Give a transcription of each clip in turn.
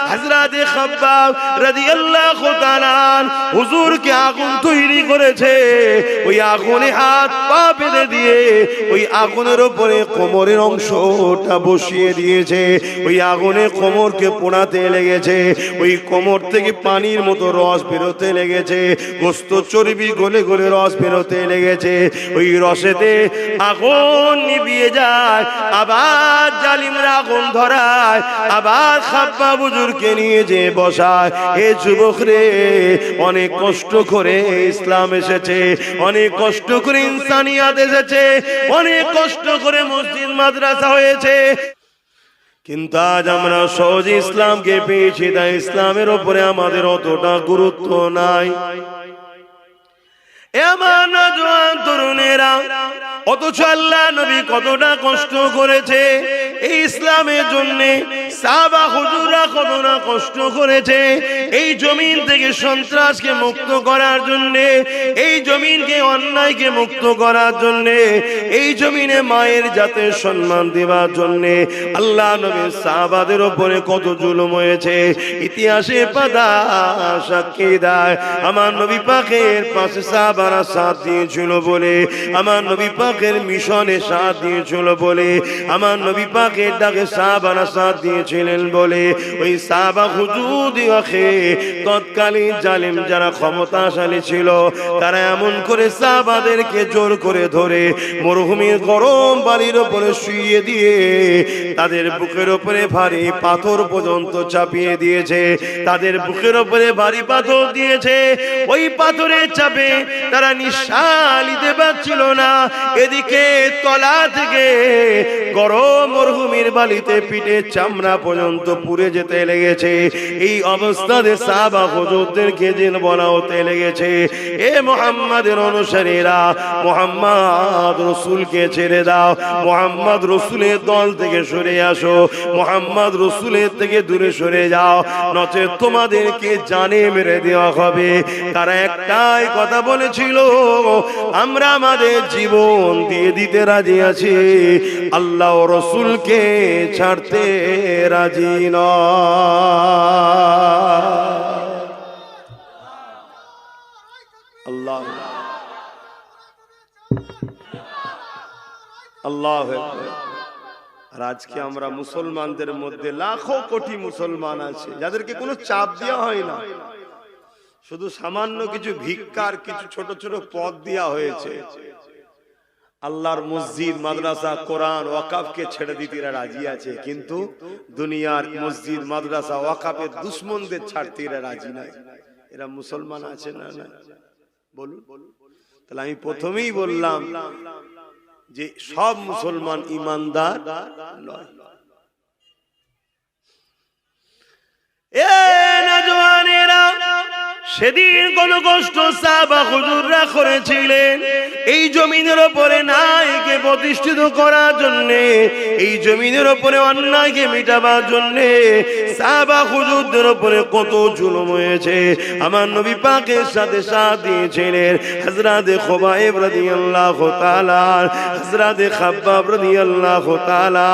হযরতে খাব্বাব রাদিয়াল্লাহু তাআলা হুজুরকে আগুন তৈরি করেছে। ওই আগুনে হাত পা বেঁধে দিয়ে ওই আগুনের উপরে কোমরের অংশটা বসিয়ে দিয়েছে। ওই আগুনে কোমরকে পোড়াতে লেগেছে। ওই কোমর থেকে পানির মতো রস বেরোতে লেগেছে। গোস্ত চর্বি গলে গলে রস বেরোতে লেগেছে। ওই রসেতে আগুন নিভিয়ে যায়, আবার জালিমরা আগুন ধরায়, আবার খাব্বাব হুজুরকে নিয়ে যে বসায়। এ যুবক রে, অনেক কষ্ট করে ইসলাম এসেছে, অনেক কষ্ট করে ইনসানিয়াত এসেছে, অনেক কষ্ট করে মসজিদ মাদ্রাসা হয়েছে, কিন্তু আজ আমরা সহজে ইসলামকে পেয়েছি, তাই ইসলামের উপরে আমাদের অতটা গুরুত্ব নাই। আমার নওজোয়ান তরুণেরা, অথচ আল্লাহ নবী কতটা কষ্ট করেছে এই ইসলামের জন্য। সাহাবা হুজুররা কতটা কষ্ট করেছে এই জমিন থেকে সন্ত্রাসকে মুক্ত করার জন্য, এই জমিনকে অন্যায়কে মুক্ত করার জন্য, এই জমিনে মায়ের জাতের সম্মান দেওয়ার জন্য। আল্লাহ নবীর সাহাবাদের উপরে কত জুলুম হয়েছে ইতিহাসে পাতা সাক্ষী দেয়। আমার নবী পাকের পাশে সাহাবারা সাথ দিয়েছিল বলে, আমার নবী পাকের মিশনে সাথ দিয়েছিল বলে, আমার নবী পাকের ডাকে সাহাবারা সাথ দিয়েছিলেন বলে, ওই সাহাবা হুজুরদিওকে তৎকালীন জালিম যারা ক্ষমতাশালী ছিল, তারা এমন করে সাহাবাদেরকে জোর করে ধরে মরুভূমির গরম বালির উপরে শুইয়ে দিয়ে তাদের বুকের উপরে ভারী পাথর পর্যন্ত চাপিয়ে দিয়েছে। তাদের বুকের উপরে ভারী পাথর দিয়েছে। ওই পাথরের চাপে তারা নিঃশ্বাস নিতে পারছিল না। এদিকে তলা থেকে গরম মরুভূমির বালিতে পিঠে চামড়া পর্যন্ত পুড়ে যেতে লেগেছে। এই অবস্থাতে সাহাবা হুজুরদেরকে জিন বলা হতে লেগেছে, এ মুহাম্মাদের অনুসারীরা, মুহাম্মদ রাসূলকে ছেড়ে দাও, মুহাম্মদ রাসূলের দল থেকে সরে আসো, মুহাম্মদ রাসূলের থেকে দূরে সরে যাও, নচেত তোমাদেরকে জানে মেরে দেওয়া হবে। তারা একটাই কথা বলেছিল, আমরা আমাদের জীবন দিয়ে দিতে রাজি আছি, আল্লাহ ও রাসূলকে ছাড়তে রাজি নয়। আল্লাহ আল্লাহ। আর আজকে আমরা মুসলমানদের মধ্যে লাখো কোটি মুসলমান আছে যাদেরকে কোনো চাপ দেওয়া হয় না, শুধু সামান্য কিছু ভিক্ষার কিছু ছোট ছোট পদ দেওয়া হয়েছে। আল্লাহর মসজিদ মাদ্রাসা কোরআন ওয়াকাফকে ছেড়ে দিতে এরা রাজি আছে, কিন্তু দুনিয়ার মসজিদ মাদ্রাসা ওয়াকাফের দুশমনদের ছাড়তে এরা রাজি নাই। এরা মুসলমান আছে না? না বলুন। তাহলে আমি প্রথমেই বললাম যে সব মুসলমান ইমানদার নয়। এ নওজওয়ানেরা, সেদিন কোন কষ্ট সাহাবা হুজুররা করেছিলেন এই জমিনের উপরে ন্যায়কে প্রতিষ্ঠিত করার জন্য, এই জমিনের উপরে অন্যায়কে মেটাবার জন্য। সাহাবা হুজুরদের উপরে কত জুলুম হয়েছে। আমার নবী পাকের সাথে সাথ দিয়েছিলেন হযরতে খুবাইব রাদিয়াল্লাহু তাআলা, হযরতে খাব্বাব রাদিয়াল্লাহু তাআলা।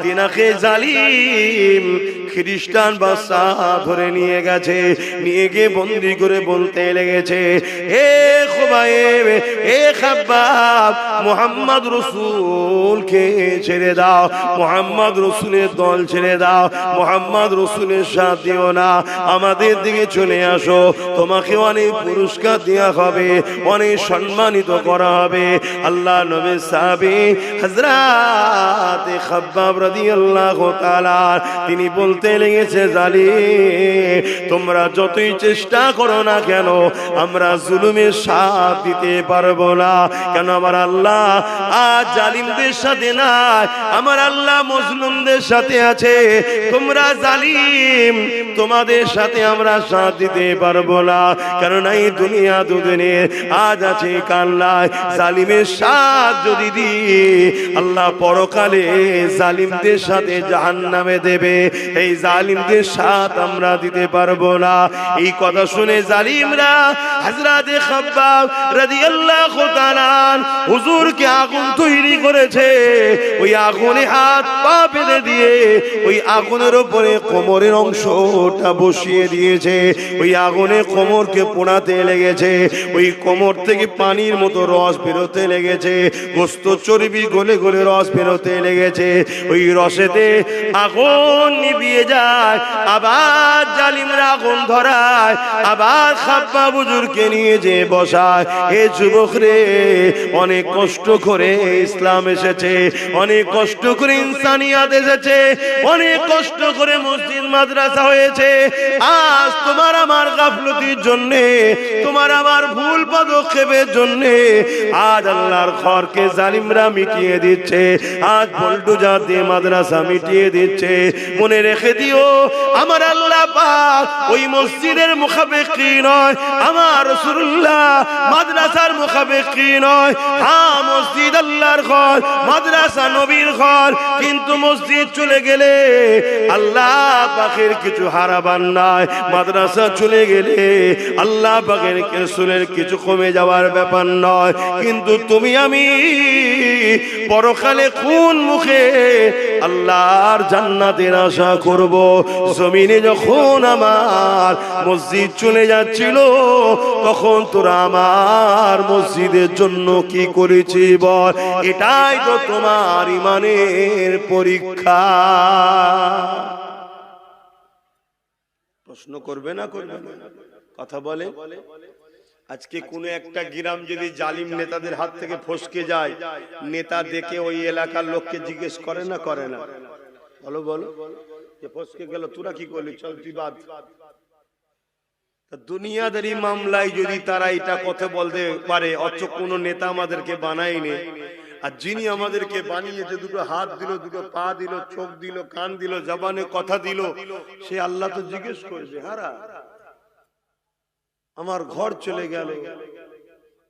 তিনাকে জালিম খ্রিস্টান বাদশাহ ধরে নিয়ে গেছে, নিয়ে গিয়ে বন্দী করে বলতে লেগেছে, এ খুবাইব, এ খাব্বাব, মুহাম্মদ রাসূলকে ছেড়ে দাও, মুহাম্মদ রাসূলের দল ছেড়ে দাও, মুহাম্মদ রাসূলের সাথ দিও না, আমাদের দিকে চলে আসো, তোমাকে অনেক পুরস্কার দেওয়া হবে, অনেক সম্মানিত করা হবে। আল্লাহ নবীর সাহাবী হযরত খাব্বাব রাদিয়াল্লাহু তাআলা তিনি বলতে লেগেছে, জালিম তোমরা যতই চেষ্টা করো না কেন, আমরা জুলুমের সাথ দিতে পারবো না। কেন আমার আল্লাহ আজ জালিমদের সাথে নাই, আমার আল্লাহ মজলুমদের সাথে আছে। তোমরা জালিম, তোমাদের সাথে আমরা সাথ দিতে পারবো না। কেননা এই দুনিয়া দুদিনের, আজ আছে কাল নাই। জালিমের সাথ যদি দিই, আল্লাহ পরকালে জালিমদের সাথে জাহান্নামে দেবে। এই জালিমদের সাথ আমরা দিতে পারবো না। এই কথা শুনে জালিমরা হযরত খাব্বাব রাদিয়াল্লাহু তাআলা হুজুরকে আগুন তৈরি করেছে। ওই আগুনে হাত পা বেঁধে দিয়ে ওই আগুনের উপরে কোমরের অংশটা বসিয়ে দিয়েছে। ওই আগুনে কোমরকে পোড়াতে লেগেছে। ওই কোমর থেকে পানির মতো রস বেরোতে লেগেছে। গোস্ত চর্বি গলে গলে রস বেরোতে লেগেছে। ওই রসেতে আগুন নিভিয়ে যায়। আবার জালিমরা আগুন ধরায়। আবার খাব্বাব হুজুরকে নিয়ে যে বসায়। এ যুবক রে, অনেক কষ্ট করে ইসলাম এসেছে, অনেক কষ্ট করে ইনসানিয়াত এসেছে, অনেক কষ্ট করে মসজিদ মাদ্রাসা হয়েছে। আজ তোমার আমার গাফলতির জন্য, তোমার আমার ভুল পদক্ষেপের জন্য আজ আল্লাহর ঘরকে জালিমরা মিটিয়ে দিচ্ছে। আজ বুলডোজার দিয়ে মাদ্রাসা মিটিয়ে দিচ্ছে। মনে রেখে দিও, আমার আল্লাহ পাক ওই মসজিদের মুখাপেক্ষী নয়, আমার রাসূলুল্লাহ মাদ্রাসার মুখাপেক্ষী নয়। হ্যাঁ, মসজিদ আল্লাহর ঘর, মাদ্রাসা নবীর ঘর, কিন্তু মসজিদ চলে গেলে আল্লাহ পাকের কিছু হারাবার নাই। মাদ্রাসা চলে গেলে আল্লাহ পাকের রাসূলের কিছু কমে যাওয়ার ব্যাপার নয়। কিন্তু তুমি আমি পরকালে কোন মুখে আল্লাহর জান্নাতের আশা করব? জমিনে যখন আমার মসজিদ চলে যাচ্ছিল, তখন তোরা আমার মসজিদের জন্য কি করেছি বল? এটাই তো তোমার ঈমানের পরীক্ষা। প্রশ্ন করবে না করবে না? কথা বলে। আজকে কোন একটা গ্রাম যদি জালিম নেতাদের হাত থেকে ফসকে যায়, নেতা দেখে ওই এলাকার লোককে জিজ্ঞেস করে না করে না? বলো বলো, যে ফসকে গেল, তোরা কি করলি, চল তুই বাদ। দুনিয়াদারি মামলায় যদি তারা এটা কথা বলতে পারে, অথচ কোন নেতা আমাদেরকে বানায়নি, আর যিনি আমাদেরকে বানিয়েছে, দুটো হাত দিল, দুটো পা দিল, চোখ দিল, কান দিল, জবানে কথা দিল, সে আল্লাহ তো জিজ্ঞেস করবে, হারা আমার ঘর চলে গেল,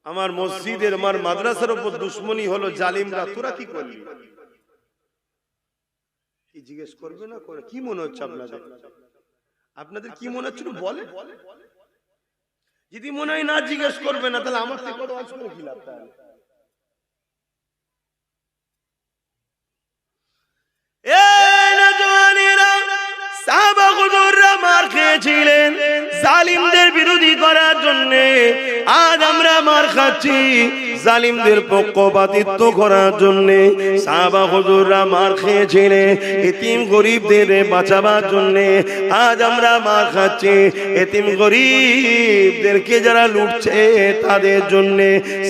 আমার মসজিদের, আমার মাদ্রাসার উপর দুশ্মনী হলো জালিমরা, তোরা কি করলি? কি জিজ্ঞেস করবে না করে? কি মনে হচ্ছে আপনাদের? আপনাদের কি মনে হচ্ছে বলে? যদি মনে হয় না জিজ্ঞেস করবে না, তাহলে আমার থেকে বড় আজ করে কি লাভ? সাহাবা হুজুররা মার খেয়েছিলেন জালিমদের বিরোধী করার জন্য। আজ আমরা মার খাচ্ছি জালিমদের পক্ষপাতিত্ব করার জন্য। সাহাবা হুজুররা মার খেয়েছিলেন এতিম গরিবদের বাঁচাবার জন্য। আজ আমরা মার খাচ্ছি এতিম গরিবদেরকে যারা লুটছে তাদের জন্য।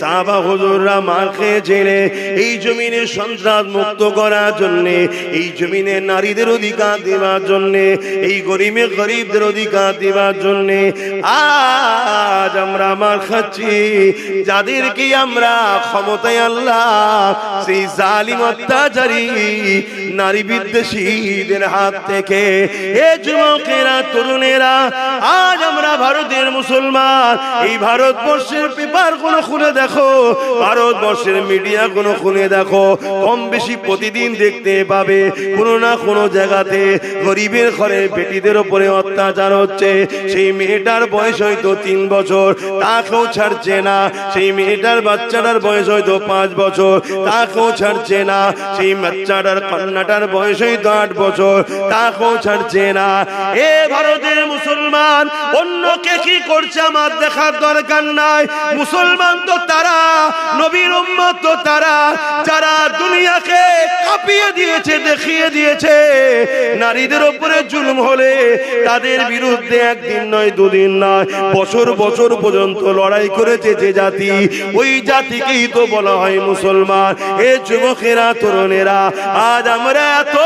সাহাবা হুজুররা মার খেয়েছিলেন এই জমিনে সন্ত্রাস মুক্ত করার জন্য, এই জমিনে নারীদের অধিকার দেওয়ার জন্য, এই গরিবদের অধিকার দেওয়ার জন্য। আজ আমরা মার খাচ্ছি যাদেরকে আমরা ক্ষমতায় আল্লাহ সেই জালিম অত্যাচারী নারী বিদ্বেষীদের হাত থেকে। এ যুবকেরা, তরুণেরা, আজ আমরা ভারতের মুসলমান, এই ভারতবর্ষের পেপার গুলো খুলে দেখো, ভারতবর্ষের মিডিয়া গুলো খুলে দেখো, কম বেশি প্রতিদিন দেখতে পাবে কোনো না কোনো জায়গাতে গরিবের ঘরে বেটিদের উপরে অত্যাচার হচ্ছে। সেই মেয়েটার বয়স হয়তো 3 বছর, তাকেও ছাড়ছে না। সেই মেয়েটার বাচ্চাটার বয়স হয়তো 5 বছর, তাকেও ছাড়ছে না। সেই বাচ্চাটার কন্যাটার বয়স হয়তো 8 বছর, তাকেও ছাড়ছে না। এ ভারতের মুসলমান, অন্যকে কি করছে আমার দেখার দরকার নাই। মুসলমান তো তারা, নবীর উম্মত তো তারা, যারা দুনিয়াকে কাঁপিয়ে দিয়েছে, দেখিয়ে দিয়েছে নারীদের উপরে জুলুম হলে তাদের বিরুদ্ধে একদিন নয়, দুদিন নয়, বছর বছর পর্যন্ত লড়াই করেছে যে জাতি, ওই জাতিকেই তো বলা হয় মুসলমান। এ যুবকেরা, তরুণেরা, আজ আমরা এত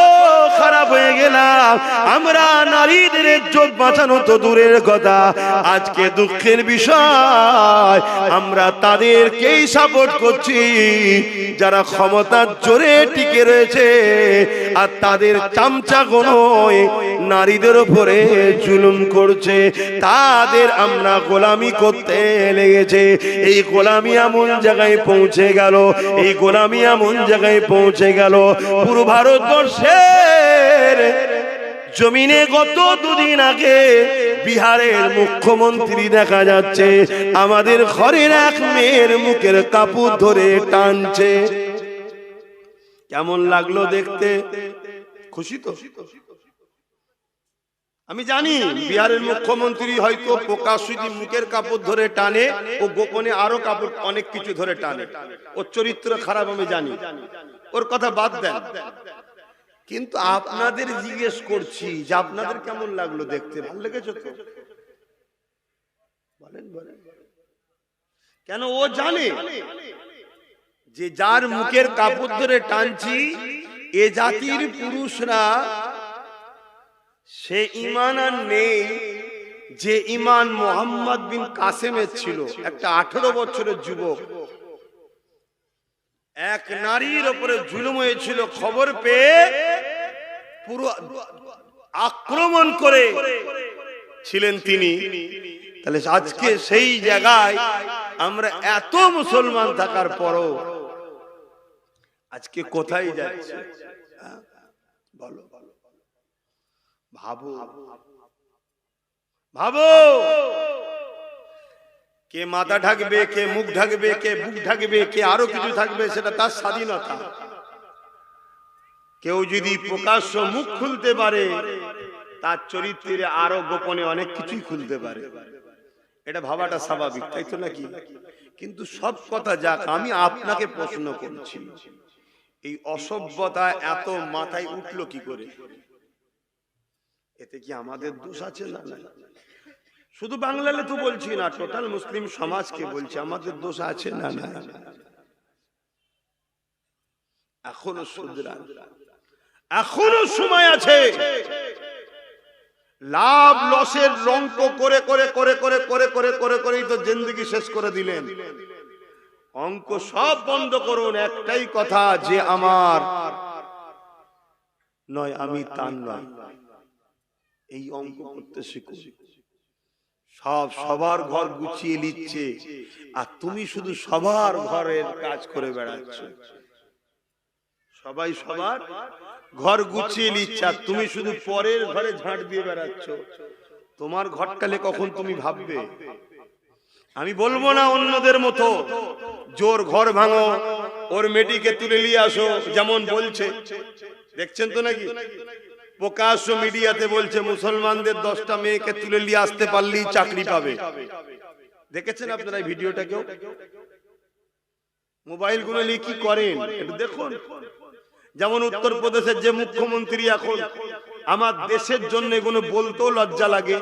খারাপ হয়ে গেলাম, আমরা নারীদের ইজ্জত বাঁচানো তো দূরের কথা, আজকে দুঃখের বিষয় আমরা তাদেরকেই সাপোর্ট করছি যারা ক্ষমতার জোরে টিকে রয়েছে, আর তাদের চামচাগুলোই নারীদের উপরে জুলুম করছে, তাদের আমরা গোলামি করতে লেগেছে। এই গোলামি এমন জায়গায় পৌঁছে গেল, এই গোলামি এমন জায়গায় পৌঁছে গেল, পুরো ভারতবর্ষের জমিনে গত দুদিন আগে বিহারের মুখ্যমন্ত্রী দেখা যাচ্ছে আমাদের ঘরের এক মেয়ের মুখের কাপড় ধরে টানছে। কেমন লাগলো দেখতে? খুশি তো? আমি জানি বিহারের মুখ্যমন্ত্রী হয়তো প্রকাশ্যে মুখের কাপড় ধরে টানে, ও গোপনে আরো কাপড় অনেক কিছু ধরে টানে, ওর চরিত্র খারাপ আমি জানি, ওর কথা বাদ দেন। কিন্তু আপনাদের জিজ্ঞেস করছি যে আপনাদের কেমন লাগলো দেখতে? ভালো লেগেছে তো? বলেন বলেন। কেন? ও জানে যে যার মুখের কাপড় ধরে টানছি এ জাতির পুরুষরা সে ঈমান আর নেই যে ঈমান মোহাম্মদ বিন কাসেমের ছিল। একটা 18 বছরের যুবক এক নারীর উপরে জুলুম হয়েছিল, খবর পেয়ে পুরো আক্রমণ করে ছিলেন তিনি। তাহলে আজকে সেই জায়গায় আমরা এত মুসলমান থাকার পরও আজকে কোথায় যাচ্ছে? বলো, ভাবো ভাবো। কে মাথা ঢাকবে, কে মুখ ঢাকবে, কে বুক ঢাকবে, কে আরো কিছু থাকবে, সেটা তার স্বাধীনতা। কেউ যদি প্রকাশ্য মুখ খুলতে পারে তার চরিত্রে আরো গোপনে অনেক কিছুই খুলতে পারে, এটা ভাবাটা স্বাভাবিক, তাই তো নাকি? কিন্তু সব কথা যাক, আমি আপনাকে প্রশ্ন করছি, এই অসভ্যতা এত মাথায় উঠলো কি করে? এতে কি আমাদের দোষ আছে? না, শুধু বাংলাতে তো বলছি না, টোটাল মুসলিম সমাজকে বলছি, আমাদের দোষ আছে না? না, এখনো শুধরান, এখনো সময় আছে। লাভ লসের রঙ্ক করে করে করে করে করে করে করে করেই তো জিন্দেগি শেষ করে দিলেন। অঙ্ক সব বন্ধ করুন, একটাই কথা, যে আমার নয় আমি তার নয়, এই অঙ্ক করতে শিখুন। সব সবার ঘর গুছিয়ে নিচ্ছে আর তুমি শুধু সবার ঘরের কাজ করে বেড়াচ্ছ। সবাই সবার ঘর গুছিয়ে নিচ্ছে আর তুমি শুধু পরের ঘরে ঝাঁট দিয়ে বেড়াচ্ছ। তোমার ঘরটালে কখন তুমি ভাববে? আমি বলবো না অন্যদের মতো জোর ঘর ভাঙো, ওর মেয়েটিকে তুলে নিয়ে আসো, যেমন বলছে, দেখছেন তো নাকি প্রকাশ্য মিডিয়াতে বলছে মুসলমানদের 10টা মেয়েকে তুলে নিয়ে আসতে পারলেই চাকরি পাবে। দেখেছেন আপনারা এই ভিডিওটা? কেউ মোবাইল গুলো নিয়ে কি করেন একটু দেখুন। যেমন উত্তরপ্রদেশের যে মুখ্যমন্ত্রী, এখন আমার দেশের জন্য এগুলো বলতেও লজ্জা লাগে,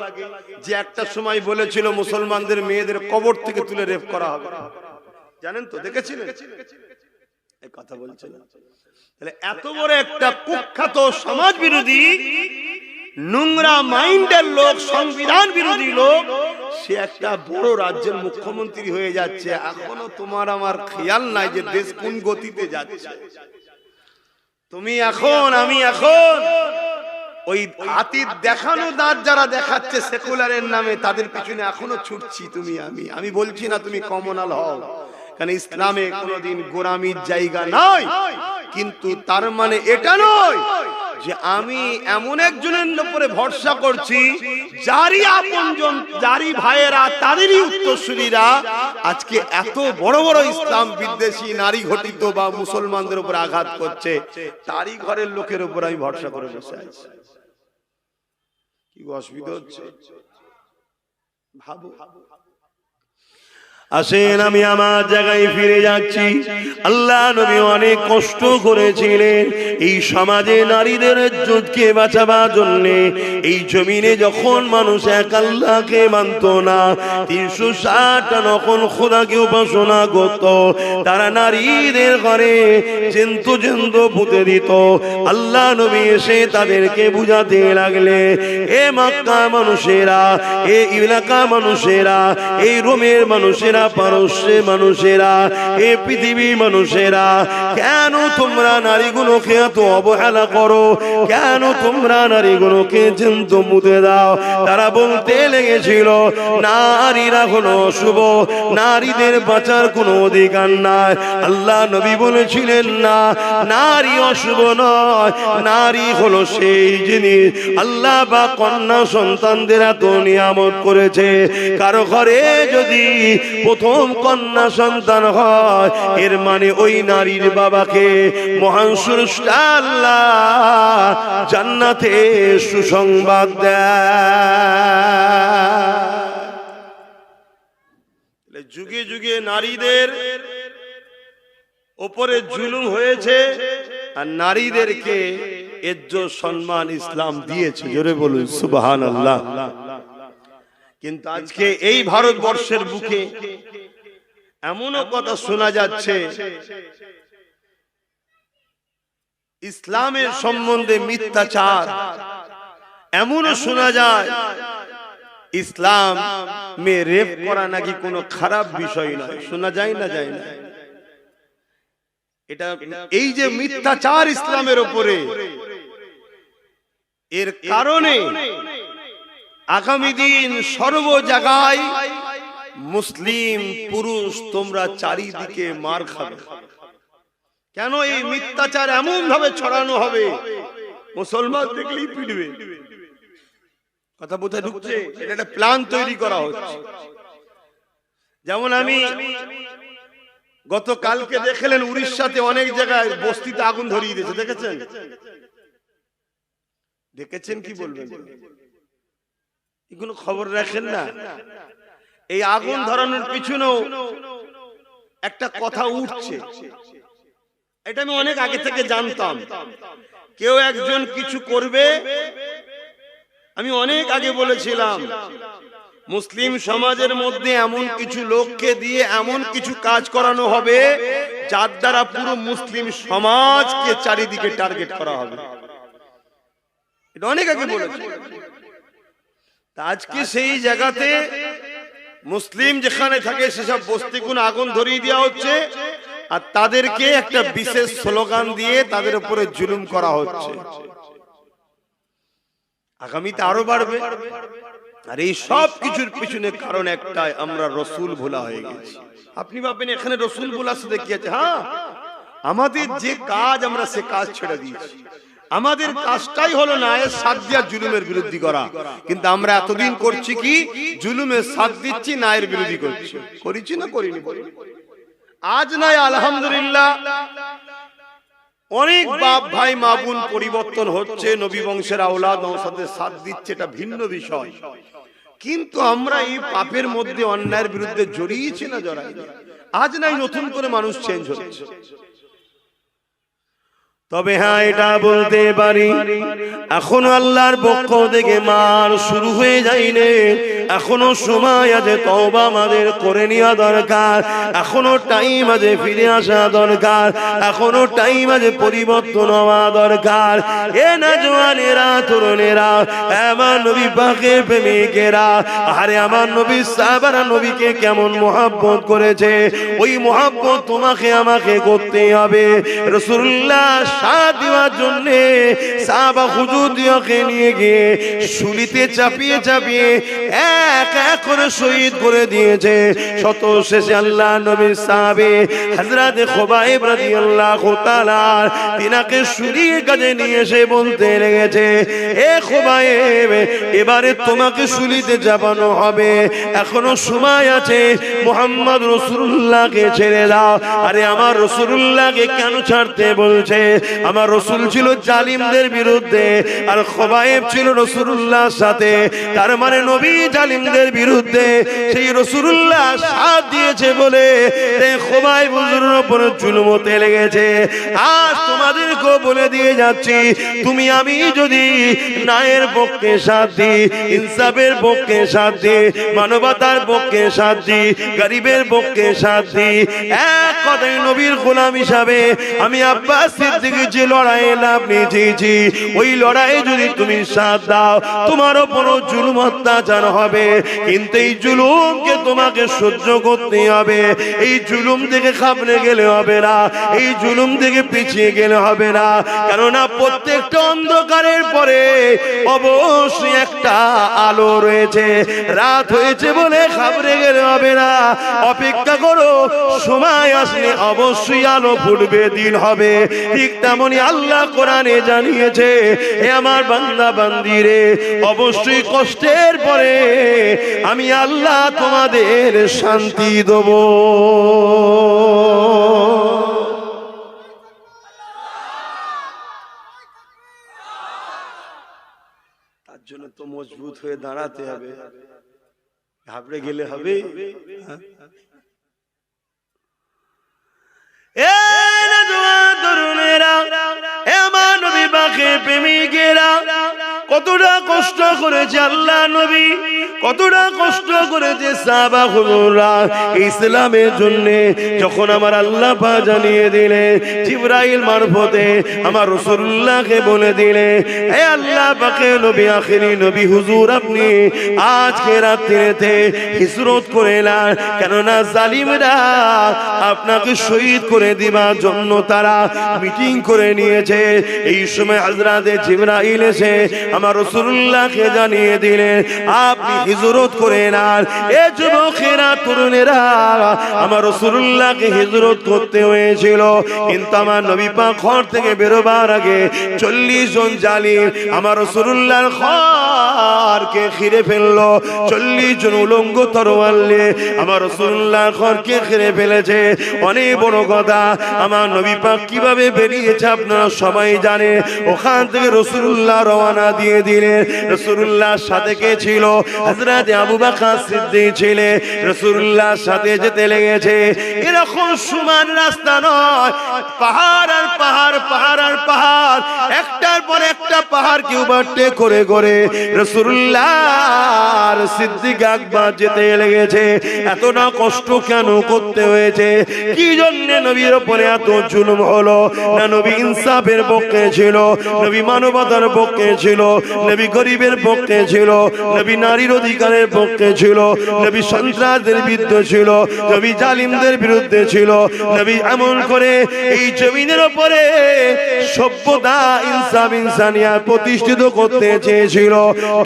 যে একটা সময় বলেছিল মুসলমানদের মেয়েদের কবর থেকে তুলে রেপ করা হবে, জানেন তো? দেখেছিলেন? এই কথা বলছেন। তাহলে এত বড় একটা কুখ্যাত সমাজ বিরোধী নোংরা মাইন্ডের লোক, সংবিধান বিরোধী লোক, সে একটা বড় রাজ্যের মুখ্যমন্ত্রী হয়ে যাচ্ছে। এখনো তোমার আমার খেয়াল নাই যে দেশ কোন গতিতে যাচ্ছে। তুমি এখন, আমি এখন ওই হাতির দেখানো দাঁত যারা দেখাচ্ছে সেকুলারের নামে, তাদের পিছনে এখনো ছুটছি তুমি আমি বলছি না তুমি কমনাল হও, কারণ ইসলামে কোনোদিন গোলামির জায়গা নয়। কিন্তু তার মানে এটা নয় যে আমি এমন একজনের উপরে ভরসা করছি যারই আপনজন, যারই ভাইয়েরা, তাদেরই উত্তরসূরিরা আজকে এত বড় বড় ইসলাম বিদ্বেষী নারী ঘটিত বা মুসলমানদের উপর আঘাত করছে, তারই ঘরের লোকের উপর আমি ভরসা করে বসে আছি। কি অসুবিধা হচ্ছে ভাবো। আসেন আমি আমার জায়গায় ফিরে যাচ্ছি। আল্লাহ নবী অনেক কষ্ট করেছিলেন এই সমাজে নারীদের ইজ্জতকে বাঁচাবার জন্য। এই জমিনে যখন মানুষ এক আল্লাহকে মানত না, 360টা নকল খোদাকে উপাসনা করত, তারা নারীদের ঘরে জন্তু জন্তু পুঁতে দিত। আল্লাহ নবী এসে তাদেরকে বুঝাতে লাগলে, এ মক্কা মানুষেরা, এ এলাকা মানুষেরা, এই রোমের মানুষেরা, মানুষেরা, পারস্যের মানুষেরা, এ পৃথিবীর মানুষেরা, কেন তোমরা নারীগুলোকে এত অবহেলা করো? কেন তোমরা নারীগুলোকে জ্যান্ত মুতে দাও? তারা বলতে লেগেছিল নারীরা হলো অশুভ, নারীদের বাঁচার কোনো অধিকার নাই। আল্লাহ নবী বলেছিলেন না, নারী অশুভ নয়, নারী হলো সেই জিনিস আল্লাহ বা কন্যা সন্তানদের এত নিয়ামত করেছে। কারো ঘরে যদি প্রথম কন্যা সন্তান হয়, এর মানে ওই নারীর বাবাকে মহান স্রষ্টা আল্লাহ জান্নাতে সুসংবাদ দেয়। যুগে যুগে নারীদের উপরে জুলুম হয়েছে, আর নারীদেরকে ইজ্জত সম্মান ইসলাম দিয়েছে। জোরে বলুন সুবহানাল্লাহ। কিন্তু আজকে এই ভারতবর্ষের বুকে এমনও কথা শোনা যাচ্ছে, ইসলামের সম্বন্ধে মিথ্যাচার। এমনও শোনা যায় ইসলাম মে রেপ করা নাকি কোনো খারাপ বিষয় নয়। শোনা যায় না, যায় না? এটা এই যে মিথ্যাচার ইসলামের উপরে, এর কারণে আগামী দিন সর্ব জায়গায় মুসলিম পুরুষ তোমরা চারিদিকে মার খাবে। কেন? এই মিথ্যাচার এমন ভাবে ছড়ানো হবে, মুসলমান দেখলেই পিটবে। কথা বোঝা ঢুকছে? এটা একটা প্ল্যান তৈরি করা হচ্ছে। যেমন আমি গতকালকে দেখলেন উড়িষ্যাতে অনেক জায়গায় বস্তিতে আগুন ধরিয়ে দিয়েছে, দেখেছেন? দেখেছেন কি বলবেন? এগুলো খবর রাখেন না? এই আগুন ধরানোর পিছনেও একটা কথা উঠছে, এটা আমি অনেক আগে থেকে জানতাম। কেউ একজন কিছু করবে, আমি অনেক আগে বলেছিলাম মুসলিম সমাজের মধ্যে এমন কিছু লোককে দিয়ে এমন কিছু কাজ করানো হবে যার দ্বারা পুরো মুসলিম সমাজকে চারিদিকে টার্গেট করা হবে। এটা অনেক আগে বলেছি। আজকে সেই জায়গাতে মুসলিম যেখানে থাকে সেসব বস্তিগুলো আগুন ধরিয়ে দেওয়া হচ্ছে, আর তাদেরকে একটা বিশেষ স্লোগান দিয়ে তাদের উপরে জুলুম করা হচ্ছে। আগামীতে আরো বাড়বে। আর এই সব কিছুর পিছনে কারণ একটাই, আমরা রসুল ভোলা হয়ে গেছি। আপনি ভাববেন এখানে রসুল ভোলার সাথে কি আছে? হ্যাঁ, আমাদের যে কাজ আমরা সে কাজ ছেড়ে দিয়েছি। আমাদের কাজটাই হলো নায়ের সাথ দিয়া জুলুমের বিরোধী করা। কিন্তু আমরা এতদিন করছি কি? জুলুমের সাথ দিচ্ছি, নায়ের বিরোধী করছি। করেছি না করিনি? আজ নাই আলহামদুলিল্লাহ অনেক বাপ ভাই মা বোন পরিবর্তন হচ্ছে, নবী বংশের আওলাদ নওসাদের সাথ দিচ্ছে, এটা ভিন্ন বিষয়। কিন্তু আমরা এই পাপের মধ্যে অন্যায়ের বিরুদ্ধে জড়িয়েছি না জড়াই? আজ নাই নতুন করে মানুষ চেঞ্জ হচ্ছে। তবে হ্যাঁ, এটা বলতে পারি এখনো আল্লাহর পক্ষ থেকে মার শুরু হয়ে যায়নি। এখনো সময় আছে তওবা আমাদের করে নেওয়া দরকার। এখনো টাইম আছে ফিরে আসা দরকার। এখনো টাইম আছে পরিবর্তন হওয়া দরকার। এ না জওয়ানেরা, তরুণেরা, আমার নবী পাকের প্রেমিকেরা, আরে আমার নবী সাহাবারা নবীকে কেমন মুহাব্বত করেছে, ওই মুহাব্বত তোমাকে আমাকে করতে হবে। রাসূলুল্লাহ সাথ দেওয়ার জন্য সাহাবা হুজুরকে নিয়ে গিয়ে শুলিতে চাপিয়ে চাপিয়ে এক এক করে শহীদ করে দিয়েছে। শত শেষে আল্লাহ নবীর সাহাবী হযরত খুবাইব রাদিয়াল্লাহু তাআলা তিনাকে শুলির কাছে নিয়ে এসে বলতে লেগেছে, এ খুবাইব, এবারে তোমাকে শুলিতে চাপানো হবে, এখনো সময় আছে, মুহাম্মদ রাসূলুল্লাহকে ছেড়ে দাও। আরে আমার রাসূলুল্লাহকে কেন ছাড়তে বলছে? আমার রাসূল ছিল জালিমদের বিরুদ্ধে, আর খুবাইব ছিল রাসূলুল্লাহর সাথে। তার মানে নবী জালিমদের বিরুদ্ধে, সেই রাসূলুল্লাহ সাথ দিয়েছে বলে খুবাইব হুজুরের উপর জুলুম হতে লেগেছে। আজ তোমাদেরকেও বলে দিয়ে যাচ্ছি, তুমি আমি যদি ন্যায়ের পক্ষে সাথ দিই, ইনসাফের পক্ষে সাথ দিই, মানবতার পক্ষে সাথ দিই, গরিবের পক্ষে সাথ দিই, এক কথায় নবীর গোলাম হিসাবে আমি আব্বাস সিদ্দিক থেকে যে লড়াইয়ে লাভ নিয়েছি ওই লড়াইয়ে যদি তুমি সাথ দাও তোমার উপরও জুলুম অত্যাচার হবে, কিন্তু এই জুলুমকে তোমাকে সহ্য করতে হবে। এই জুলুম থেকে খাবলে গেলে হবে না, এই জুলুম থেকে পিছিয়ে গেলে হবে না, কেননা প্রত্যেকটা অন্ধকারের পরে অবশ্যই একটা আলো রয়েছে। রাত হয়েছে বলে খাবলে গেলে হবে না, অপেক্ষা করো, সময় আসলে অবশ্যই আলো ফুটবে, দিন হবে। ঠিক তেমনি আল্লাহ কোরআনে জানিয়েছে, হে আমার বান্দা বান্দিরে, অবশ্যই কষ্টের পরে আমি আল্লাহ তোমাদের শান্তি দেব। তার জন্য তো মজবুত হয়ে দাঁড়াতে হবে, ঘাবড়ে গেলে হবে? কতটা কষ্ট করেছে আল্লাহ নবী, কতটা কষ্ট করেছে সাহাবা হুজুররা ইসলামের জন্য। যখন আমার আল্লাহ পাক জানিয়ে দিলে, জিবরাইল মারফতে আমার রাসূলুল্লাহকে বলে দিলে, হে আল্লাহ পাকের নবী, আখেরি নবী হুজুর, আপনি আজকে রাত্রিতে হিজরত করে না, কেননা জালিমরা আপনাকে শহীদ করে দিবার জন্য তারা মিটিং করে নিয়েছে। এই সময় হযরতে জিবরাইল এসে আমার রাসূলুল্লাহকে জানিয়ে দিলেন, আপনি হিজরত করে নেন। এ যুবকেরা, তরুণেরা, আমার রাসূলুল্লাহকে হিজরত করতে হয়েছিল, কিন্তু আমার নবী পাক ঘর থেকে বেরোবার আগে 40 জন জালিম আমার রাসূলুল্লাহর ঘরকে ঘিরে ফেললো। 40 জন উলঙ্গ তরোয়াল নিয়ে আমার রাসূলুল্লাহর ঘরকে ঘিরে ফেলেছে। অনেক বড় কথা, আমার নবী পাক কিভাবে বেরিয়েছে আপনারা সবাই জানে। ওখান থেকে রাসূলুল্লাহ রওনা দিয়ে দিলেন। রাসূলুল্লাহর সাথে কে ছিল? হযরত আবু বকর সিদ্দিক ছিলেন। রাসূলুল্লাহর সাথে যেতে লেগেছে। এরকম সমান রাস্তা নয়, পাহাড় আর পাহাড়, পাহাড় আর পাহাড়, একটার পর একটা পাহাড়কে ওভারটেক করে করে রাসূলুল্লাহর সিদ্দিক আকবর যেতে লেগেছে। এতটা কষ্ট কেন করতে হয়েছে? কি জন্য নবীর উপরে এত জুলুম হলো? না নবী ইনসাফের পক্ষে ছিল, নবী মানবতার পক্ষে ছিল, নবী গরিবের পক্ষে ছিল, নবী নারীর অধিকারের পক্ষে ছিল, নবী সন্ত্রাসদের বিরুদ্ধে ছিল, নবী জালিমদের বিরুদ্ধে ছিল। নবী এমন করে এই জমিনের উপরে সভ্যতা, ইনসাফ, ইনসানিয়াত প্রতিষ্ঠিত করতে চেয়েছিল।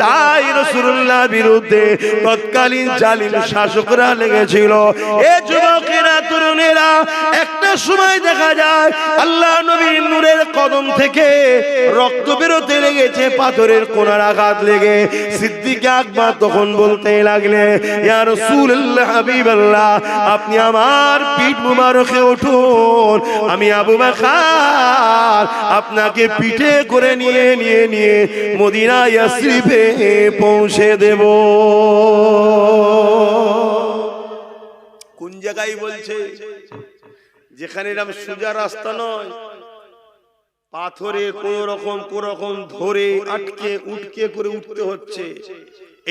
তাই রাসূলুল্লাহর বিরুদ্ধে তৎকালীন জালিম শাসকরা লেগেছিল। এ যুবকেরা, তরুণেরা, একটা সময় দেখা যায় আল্লাহ নবীর নূরের কদম থেকে রক্ত বেরোতে লেগেছে, পাথরের কোনার আঘাত লেগে। সিদ্দিক আকবর তখন বলতে লাগলে, ইয়া রাসূলুল্লাহ, হাবিবাল্লাহ, আপনি আমার পিঠ মুবারকে উঠুন, আমি আবু বকর আপনাকে পিঠে করে নিয়ে মদিনা ইয়াসরিবে পৌঁছে দেব। কোন জায়গায় বলছে? যেখানে এরকম সোজা রাস্তা নয়, পাথরে কোন রকম ধরে আটকে উটকে করে উঠতে হচ্ছে।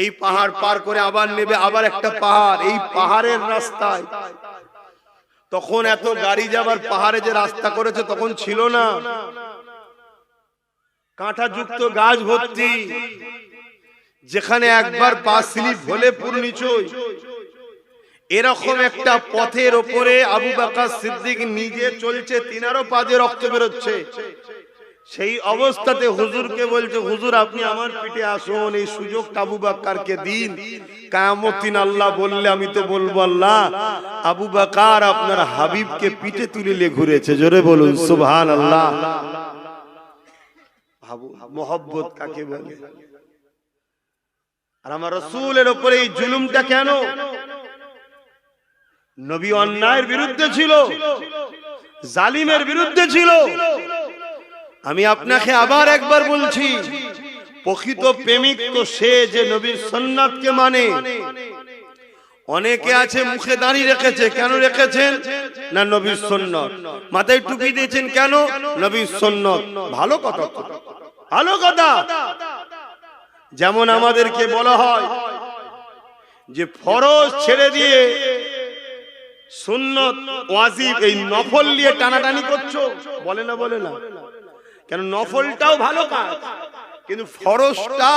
এই পাহাড় পার করে আবার নেবে আবার একটা পাহাড়, এই পাহাড়ের রাস্তায়। তখন এত গাড়ি যাবার পাহাড়ে যে রাস্তা করেছে তখন ছিল না, কাঁটা যুক্ত গাছ ভর্তি, যেখানে একবার পা স্লিপ হলে পুরো নিচই। এরকম একটা পথের ওপরে আবু বকর সিদ্দিক নিজে চলছে, তিনারও পা দিয়ে রক্ত বেরোচ্ছে। সেই অবস্থাতে হুজুরকে বলছে, হুজুর আপনি আমার পিঠে আসুন, এই সুযোগটা আবু বকরকে দিন। কিয়ামত দিন আল্লাহ বললে আমি তো বলবো, আল্লাহ আবু বকর আপনার হাবিবকে পিঠে তুলে ঘুরেছে। জোরে বলুন সুবহানাল্লাহ। মোহব্বত কাকে বলে? আর আমার রাসূলের উপরে এই জুলুমটা কেন? নবী অন্যায়ের বিরুদ্ধে ছিল, জালিমের বিরুদ্ধে ছিল। আমি আপনাকে আবার একবার বলছি, প্রকৃত প্রেমিক তো সে যে নবীর সুন্নাতকে মানে। অনেকে আছে মুখে দাড়ি রেখেছে, কেন রেখেছেন? না নবীর সুন্নাত। মাথায় টুপি দিয়েছেন, কেন? নবীর সুন্নাত। ভালো কথা, ভালো কথা। যেমন আমাদেরকে বলা হয় যে ফরজ ছেড়ে দিয়ে সুন্নত ওয়াজিব এই নফল নিয়ে টানাটানি করছো, বলে না বলে না? কেন নফলটাও ভালো কাজ, কিন্তু ফরজটা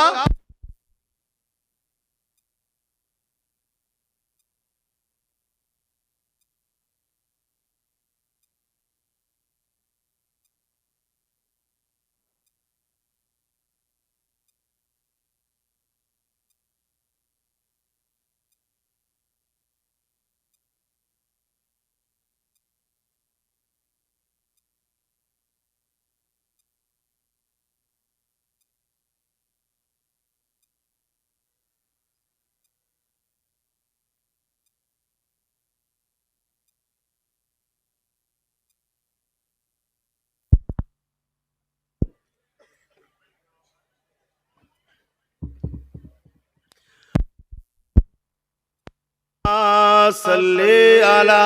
সাল্লি আলা,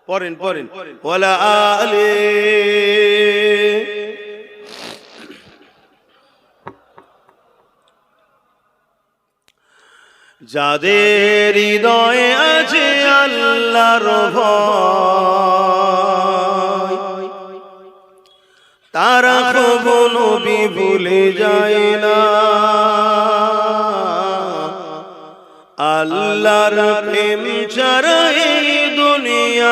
পড়েন পড়েন, ওয়ালা আলি। যাদের হৃদয়ে আছে আল্লাহর ভয়, তারা কখনো নবী ভুলে যায় না। আল্লাহর প্রেম ছাড়া এই দুনিয়ায়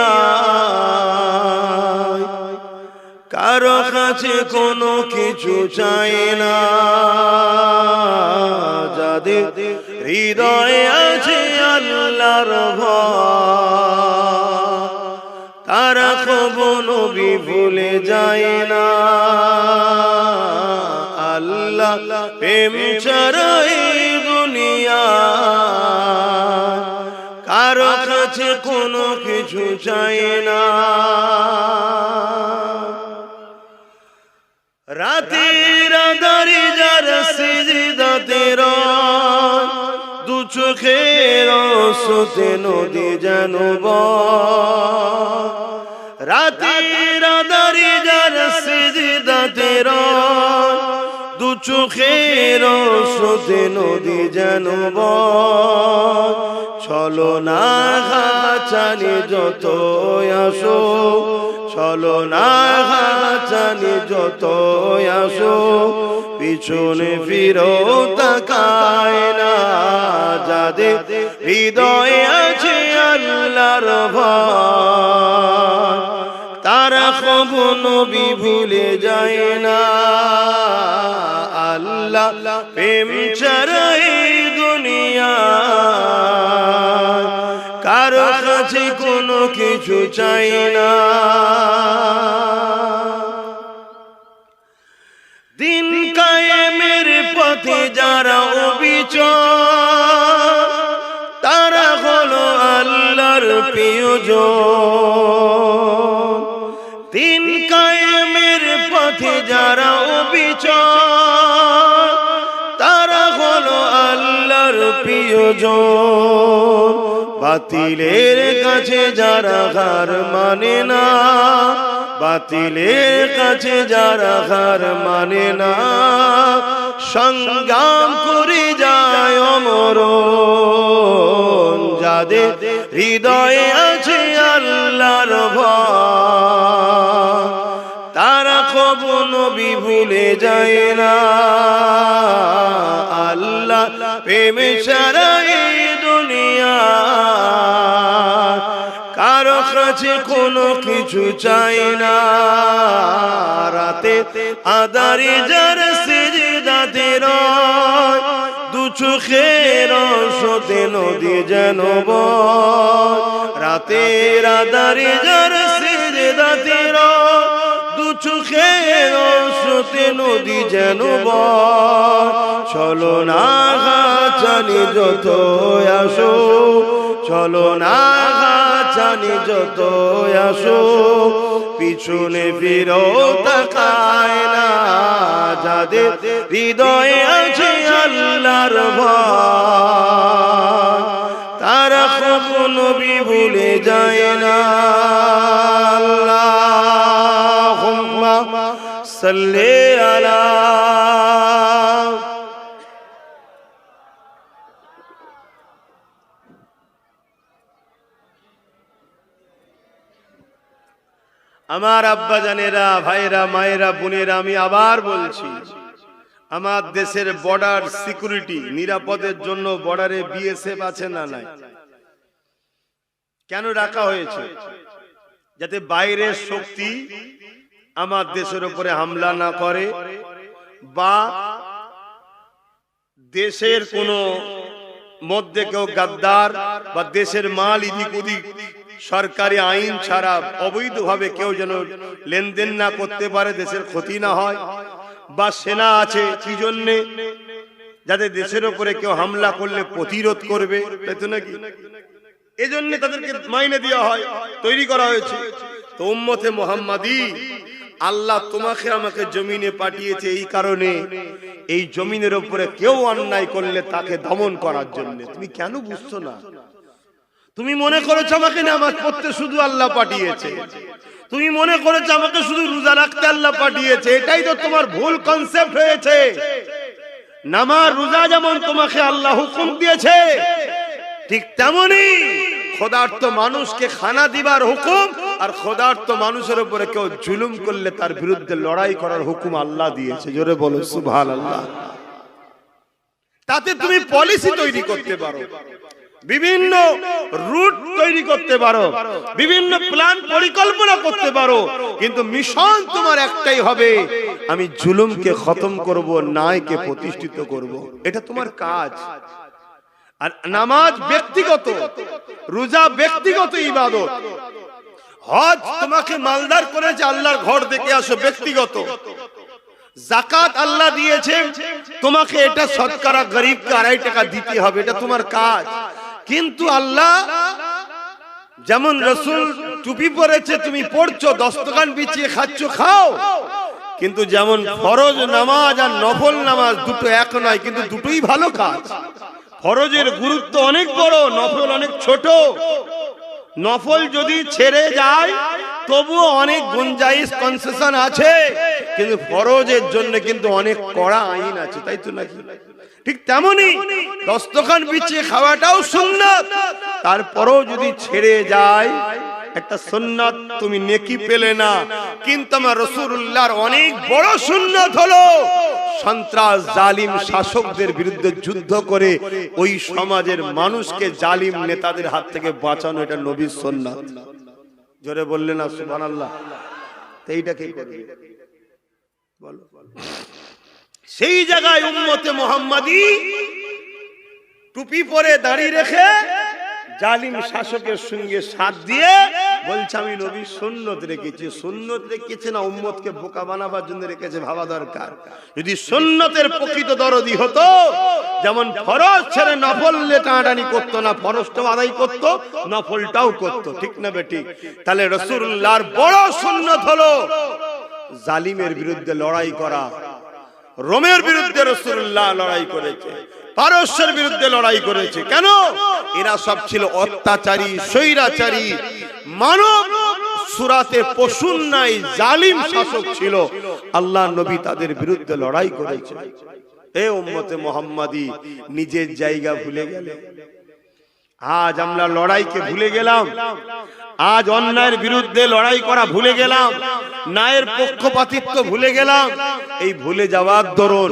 কারো কাছে কোনো কিছু চাই না। যাদের হৃদয়ে আছে আল্লাহর ভয়, তারা কখনো নবী ভুলে যায় না। আল্লাহ প্রেম ছাড়া এই দুনিয়ায় কারো কাছে কোনো কিছু চাই না। রাতের আঁধারে যারা সিজদাতে রয়, দু চোখের অশ্রুতে নদী যেন বয়। রাতের আঁধারে যারা সিজদাতে রয়, দু চোখের অশ্রুতে নদী যেন বয়। চলো না চানি যত আসো, চলো না চানি যত আসো, পিছনে ফিরো তাকায় না। যাদের হৃদয়ে আছে আল্লাহর ভয়, তারা কখনো নবী ভুলে যায় না। আল্লাহ প্রেম ছাড়া এই দুনিয়ায় কারো কাছে কোনো কিছু চাই না। দিন কায়েমের পথে যারা অবিচল, তারা হলো আল্লাহর প্রিয়জন। দিন কায়েমের পথে যারা অবিচল, তারা হলো আল্লাহর প্রিয়জন। বাতিলের কাছে যারা হার মানে না, বাতিলের কাছে যারা হার মানে না, সংগ্রাম করে যায় অমরণ। যাদের হৃদয়ে আছে আল্লাহর ভয়, তারা কখনো নবী ভুলে যায় না। আল্লাহ প্রেমে ছাড়া এই দুনিয়া কারো কাছে কোনো কিছু চাই না। রাতে আঁধারে যারা সিজদাতে রয়, দু চোখের অশ্রুতে নদী যেন বয়। রাতের আঁধারে যারা সিজদাতে রয়, দু চোখের অশ্রুতে নদী যেন বয়। চলো না চানি যত আসো, চলো না চানি যত আসো, পিছনে ফিরো তাকায় না। যাদের হৃদয়ে আছে আল্লাহর ভয়, তারা কখনো নবী ভুলে যায় না। আল্লাহুম্মা সাল্লি আলা। আমার আব্বা জানেরা, ভাইরা, মায়েরা, বোনেরা, আমি আবার বলছি, আমার দেশের বর্ডার সিকিউরিটি নিরাপদের জন্য বর্ডারে বিএসএফ আছে না নাই? কেন রাখা হয়েছে? যাতে বাইরের শক্তি আমার দেশের উপরে হামলা না করে, বা দেশের কোন মধ্যে কেউ গাদ্দার বা দেশের মাল ইদিক উদিক সরকারি আইন ছাড়া অবৈধভাবে কেউ যেন লেনদেন না করতে পারে, দেশের ক্ষতি না হয়। বা সেনা আছে কি জন্যে? যাতে দেশের উপরে কেউ হামলা করলে প্রতিরোধ করবে, তাই তো নাকি? এজন্য তাদেরকে মাইনে দেওয়া হয়, তৈরি করা হয়েছে। তো উম্মতে মুহাম্মাদি, আল্লাহ তোমাকে আমাকে জমিনে পাঠিয়েছে এই কারণে, এই জমিনের উপরে কেউ অন্যায় করলে তাকে দমন করার জন্য। তুমি কেন বুঝছো না? তুমি মনে করেছো আমাকে নামাজ পড়তে শুধু আল্লাহ পাঠিয়েছে, তুমি মনে করেছো আমাকে শুধু রোজা রাখতে আল্লাহ পাঠিয়েছে। এটাই তো তোমার ভুল কনসেপ্ট হয়েছে। নামাজ রোজা যেমন তোমাকে আল্লাহ হুকুম দিয়েছে, ঠিক তেমনি খোদার্থ মানুষকে খানা দিবার হুকুম, আর খোদার্থ মানুষের উপরে কেউ জুলুম করলে তার বিরুদ্ধে লড়াই করার হুকুম আল্লাহ দিয়েছে। জোরে বলো সুবহানাল্লাহ। তাতে তুমি পলিসি তৈরি করতে পারো, বিভিন্ন রুট তৈরি করতে পারো, বিভিন্ন প্ল্যান পরিকল্পনা করতে পারো, কিন্তু মিশন তোমার একটাই হবে, আমি জুলুমকে খতম করব, ন্যায়কে প্রতিষ্ঠিত করব। এটা তোমার কাজ। আর নামাজ ব্যক্তিগত, রোজা ব্যক্তিগত ইবাদত, হজ তোমাকে মালদার করেছে আল্লাহর ঘর দেখে আসো, ব্যক্তিগত। যাকাত আল্লাহ দিয়েছে তোমাকে, এটা শতকরা গরিবকে 2.5 টাকা দিতে হবে, এটা তোমার কাজ। কিন্তু আল্লাহ যেমন রাসূল টুপি পরেছে, তুমি পড়ছো, 10 দোকান বিছিয়ে খাচ্ছো, খাও, কিন্তু যেমন ফরজ নামাজ আর নফল নামাজ দুটো এক নয়, কিন্তু দুটোই ভালো কাজ। ফরজের গুরুত্ব অনেক বড়, নফল অনেক ছোট। নফল যদি ছেড়ে যায় তবুও অনেক গুঞ্জাইশ, কনসেশন আছে, কিন্তু ফরজের জন্য কিন্তু অনেক কড়া আইন আছে, তাই তো নাকি? ঠিক তেমনি 10 দোকান বিছিয়ে খাওয়াটাও সুন্নাত, তারপরেও যদি ছেড়ে যায় একটা সুন্নাত, তুমি নেকি পেলে না। কিন্তু আমার রাসূলুল্লাহর অনেক বড় সুন্নাত হলো সন্ত্রাস জালিম শাসকদের বিরুদ্ধে যুদ্ধ করে ওই সমাজের মানুষকে জালিম নেতাদের হাত থেকে বাঁচানো, এটা নবীর সুন্নাত। জোরে বললেন না সুবহানাল্লাহ? এইটা কি করবে বলো? সেই জায়গায় উম্মতে মুহাম্মাদি টুপি পরে দাঁড়িয়ে রেখে জালিম শাসকের সঙ্গে সাথ দিয়ে বলছে আমি নবী সুন্নত রেখেছি। সুন্নত রেখেছে না উম্মতকে বোকা বানাবার জন্য রেখেছে, ভাবা দরকার। যদি সুন্নতের প্রকৃত দরদি হতো, যেমন ফরজ ছেড়ে নফল টানাটানি করতো না, ফরজটাও আদায় করতো, নফলটাও করতো, ঠিক না বেঠিক? তাহলে রাসূলুল্লাহর বড় সুন্নত হলো জালিমের বিরুদ্ধে লড়াই করা। রোমের বিরুদ্ধে রাসূলুল্লাহ লড়াই করেছে, পারস্যের বিরুদ্ধে লড়াই করেছে। কেন? এরা সব ছিল অত্যাচারী, স্বৈরাচারী, মানব সুরাতে পশুর নাই জালিম শাসক ছিল। আল্লাহ নবী তাদের বিরুদ্ধে লড়াই করেছে। এ উম্মতে মুহাম্মাদি, নিজের জায়গা ভুলে গেলে। আজ আমরা লড়াইকে ভুলে গেলাম, আজ অন্যায়ের বিরুদ্ধে লড়াই করা ভুলে গেলাম, ন্যায়ের পক্ষপাতিত্ব ভুলে গেলাম। এই ভুলে যাওয়ার দরুন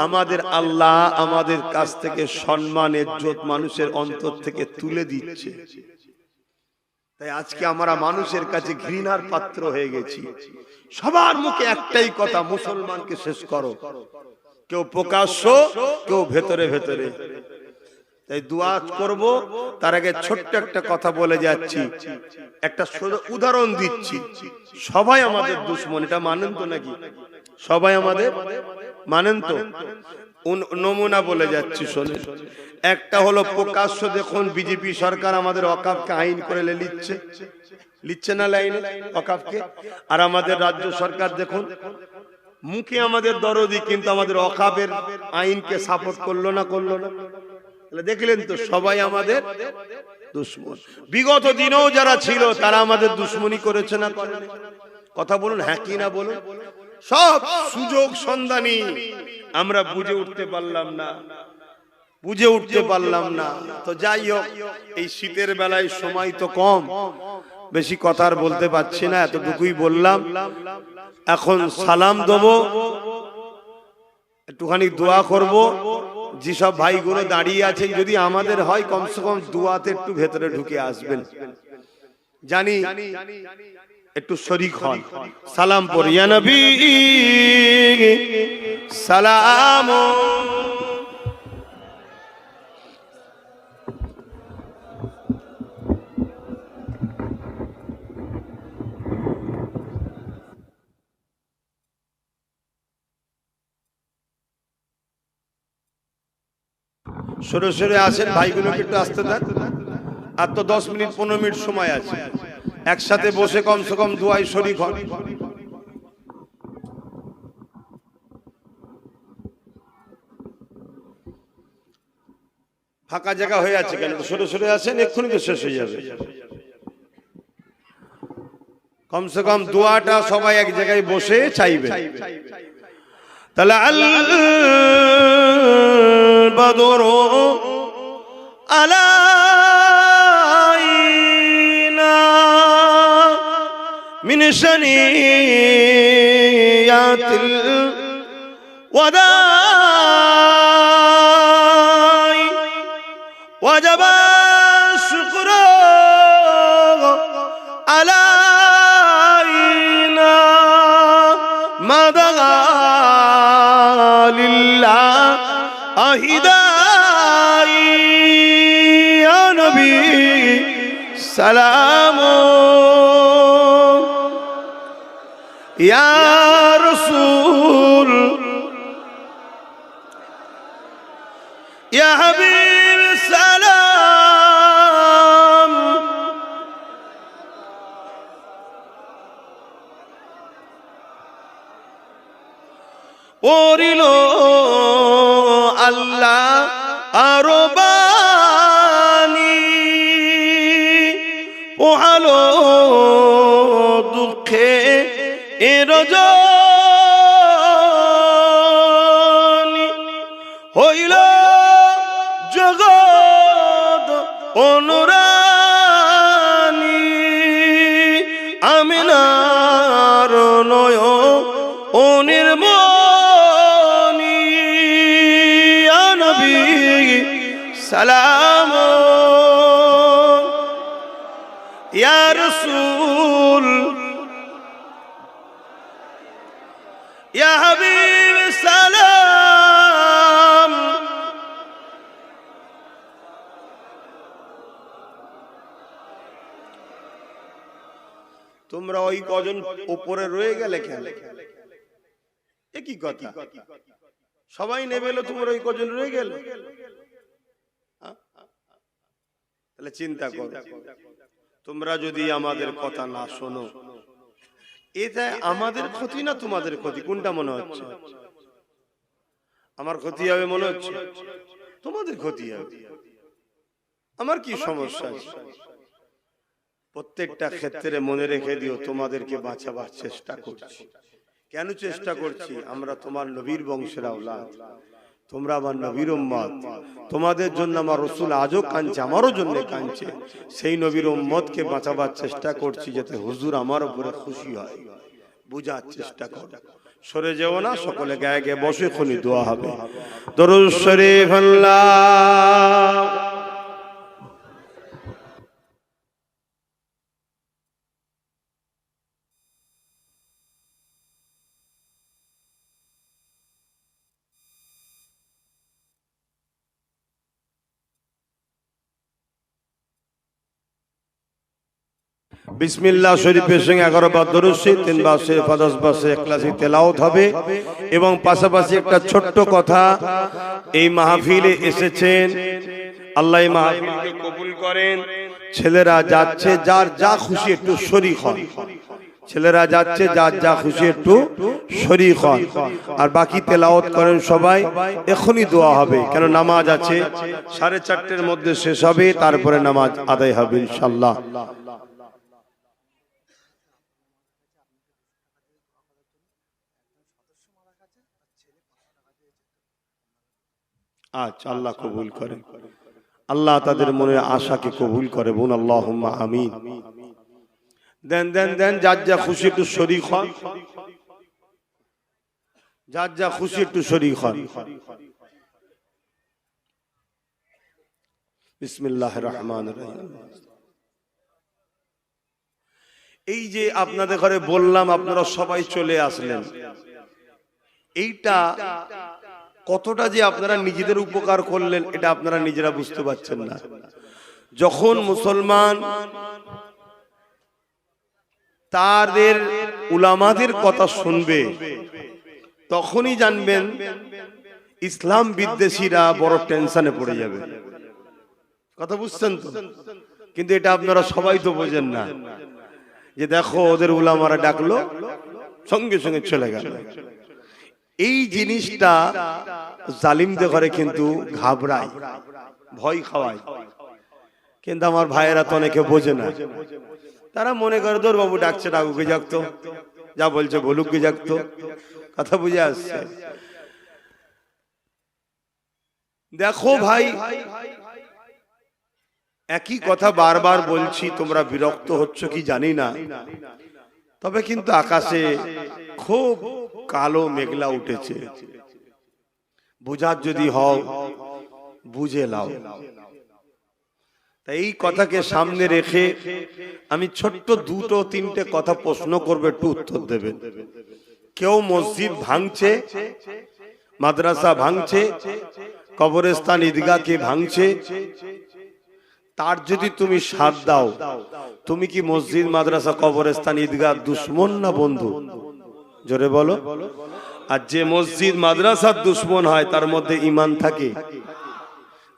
আমাদের আল্লাহ আমাদের কাছ থেকে সম্মান, ইজ্জত মানুষের অন্তর থেকে তুলে দিচ্ছে। তাই আজকে আমরা মানুষের কাছে ঘৃণার পাত্র হয়ে গেছি। সবার মুখে একটাই কথা, মুসলমানকে শেষ করো। কেউ প্রকাশ্য, কেউ ভেতরে ভেতরে। তাই দোয়া করব, তার আগে ছোট্ট একটা কথা বলে যাচ্ছি, একটা উদাহরণ দিচ্ছি। সবাই আমাদের দুশমন, এটা মানেন তো নাকি? সবাই আমাদের মানেন তো? নমুনা বলে যাচ্ছি, শোনেন। একটা হলো প্রকাশ্য, দেখুন বিজেপি সরকার আমাদের ওয়াকফকে আইন করে লিখছে না লাইনে ওয়াকফকে। আর আমাদের রাজ্য সরকার দেখুন মুখে আমাদের দরদি, কিন্তু আমাদের ওয়াকফের আইনকে সাপোর্ট করলো না। দেখলেন তো, সবাই আমাদের দুশমন। বিগত দিনেও যারা ছিল তারা আমাদের দুশমনি করেছে না? কথা বলুন, হ্যাঁ কি না বলুন? সব সুযোগ সন্ধানী, আমরা বুঝে উঠতে পারলাম না। তো যাই হোক, এই শীতের বেলায় সময় তো কম, বেশি কথা আর বলতে পারছি না, এতটুকুই বললাম। এখন সালাম দেবো, একটুখানি দোয়া করব। যেসব ভাইগুলো দাঁড়িয়ে আছেন, যদি আমাদের হয় কমসে কম দুয়াতে একটু ভেতরে ঢুকে আসবেন, জানি একটু শরীক হন। সালাম পড়ি, ইয়া নবী সালাম। সরে সরে আসেন, ভাইগুলোকে একটু আসতে দেন। আর তো 10 মিনিট 15 মিনিট সময় আছে, একসাথে বসে কমসে কম দুয়ায় শরীক হন। ফাঁকা জায়গা হয়ে আছে কেন? সরে সরে আসেন, এক্ষুনি তো শেষ হয়ে যাবে। কমসে কম দোয়াটা সবাই এক জায়গায় বসে চাইবে। তাহলে আল বদরু আলাইনা মিন শানিয়াতিল ওয়াদাই ওয়াজাবা শুকরু আলাইনা মাদা লিল্লাহ আহিদাই ইয়া নবী সালাম ইয়া রাসূল ইয়া হাবিব সালাম। পড়িল আল্লাহ আরো বাণী, পোহালো দুঃখে এ রজনী, হইল জগৎ অনুরানী, আমিনার নয় অনির্মণি, ইয়া নবী সালাম ইয়া রাসূল ইয়া হাবিব সালাম। তোমরা ওই কজন উপরে রয়ে গেলে কেন? একই কথা, সবাই নেবে এলো, তোমরা ওই কজন রয়ে গেল। তাহলে চিন্তা করো, তোমরা যদি আমাদের কথা না শোনো, এটা আমাদের ক্ষতি না তোমাদের ক্ষতি? কোনটা মনে হচ্ছে? আমার ক্ষতি হবে মনে হচ্ছে? তোমাদের ক্ষতি হবে। আমার কি সমস্যা আছে? প্রত্যেকটা ক্ষেত্রে মনে রেখে দিও, তোমাদেরকে বাঁচাবার চেষ্টা করছি। কেন চেষ্টা করছি? আমরা তোমার নবীর বংশের আওলাদ, তোমরা আমার নবীর উম্মত। তোমাদের জন্য আমার রাসূল আজও কাঁদছে, আমারও জন্য কাঁদছে। সেই নবীর উম্মতকে বাঁচাবার চেষ্টা করছি, যাতে হুজুর আমার উপরে খুশি হয়। বুঝার চেষ্টা করো, সরে যেও না। সকলে গায়ে গায়ে বসে খুনি দোয়া হবে। দরুদ শরীফ আল্লাহ। বিসমিল্লাহ শরীফের সঙ্গে 11 বার দরুদ শরীফ, 3 বার শরীফ, 10 বার ইখলাসি তেলাওয়াত হবে। এবং পাশাপাশি একটা ছোট্ট কথা, এই মাহফিলে এসেছেন, আল্লাহ এই মাহফিলকে কবুল করেন। ছেলেরা যাচ্ছে, যার যা খুশি একটু শরীক হন। ছেলেরা যাচ্ছে, যার যা খুশি একটু শরীক হন। আর বাকি তেলাওয়াত করেন সবাই। এখনই দোয়া হবে, কেন নামাজ আছে, 4:30 মধ্যে শেষ হবে, তারপরে নামাজ আদায় হবে ইনশাআল্লাহ। আচ্ছা, আল্লাহ কবুল করেন। আল্লাহ তাদের মনের আশাকে কবুল করে। বোন আল্লাহুম্মা আমিন। দেন দেন দেন, যার যা খুশি একটু শরীক হন, যার যা খুশি একটু শরীক হন। বিসমিল্লাহির রহমানির রহিম। এই যে আপনাদের ঘরে বললাম আপনারা সবাই চলে আসলেন, এইটা কতটা যে আপনারা নিজেদের উপকার করলেন এটা আপনারা নিজেরা বুঝতে পারছেন না। যখন মুসলমান তাদের উলামাদের কথা শুনবে তখনই জানবেন ইসলাম বিদ্বেষীরা বড় টেনশনে পড়ে যাবে। কথা বুঝছেন তো? কিন্তু এটা আপনারা সবাই তো বোঝেন না যে দেখো ওদের উলামারা ডাকলো সঙ্গে সঙ্গে চলে গেল। এই জিনিসটা জালিমদের ঘরে কিন্তু ঘাবড়ায়, ভয় খাওয়ায়। কিন্তু আমার ভাইয়েরা তো অনেকে বোঝে না, তারা মনে করে তোর বাবু ডাকছে ডাকুকে যাকতো, যা বলছে বলুককে যাকতো। কথা বুঝে আসছে? দেখো ভাই, একই কথা বারবার বলছি, তোমরা বিরক্ত হচ্ছ কি জানি না, তবে কিন্তু আকাশে খুব কালো মেঘলা উঠেছে। বুঝার যদি হও বুঝে লাও। তাই এই কথাকে সামনে রেখে আমি ছোট্ট দুটো তিনটে কথা প্রশ্ন করবে, একটু উত্তর দেবেন। কেউ মসজিদ ভাঙছে, মাদ্রাসা ভাঙছে, কবরস্থান ঈদগাহকে ভাঙছে, তার যদি তুমি সাথ দাও, তুমি কি মসজিদ মাদ্রাসা কবরস্থান ঈদগাহ দুশ্মন না বন্ধু? জোরে বলো। আর যে মসজিদ মাদ্রাসার দুশ্মন হয় তার মধ্যে ঈমান থাকে?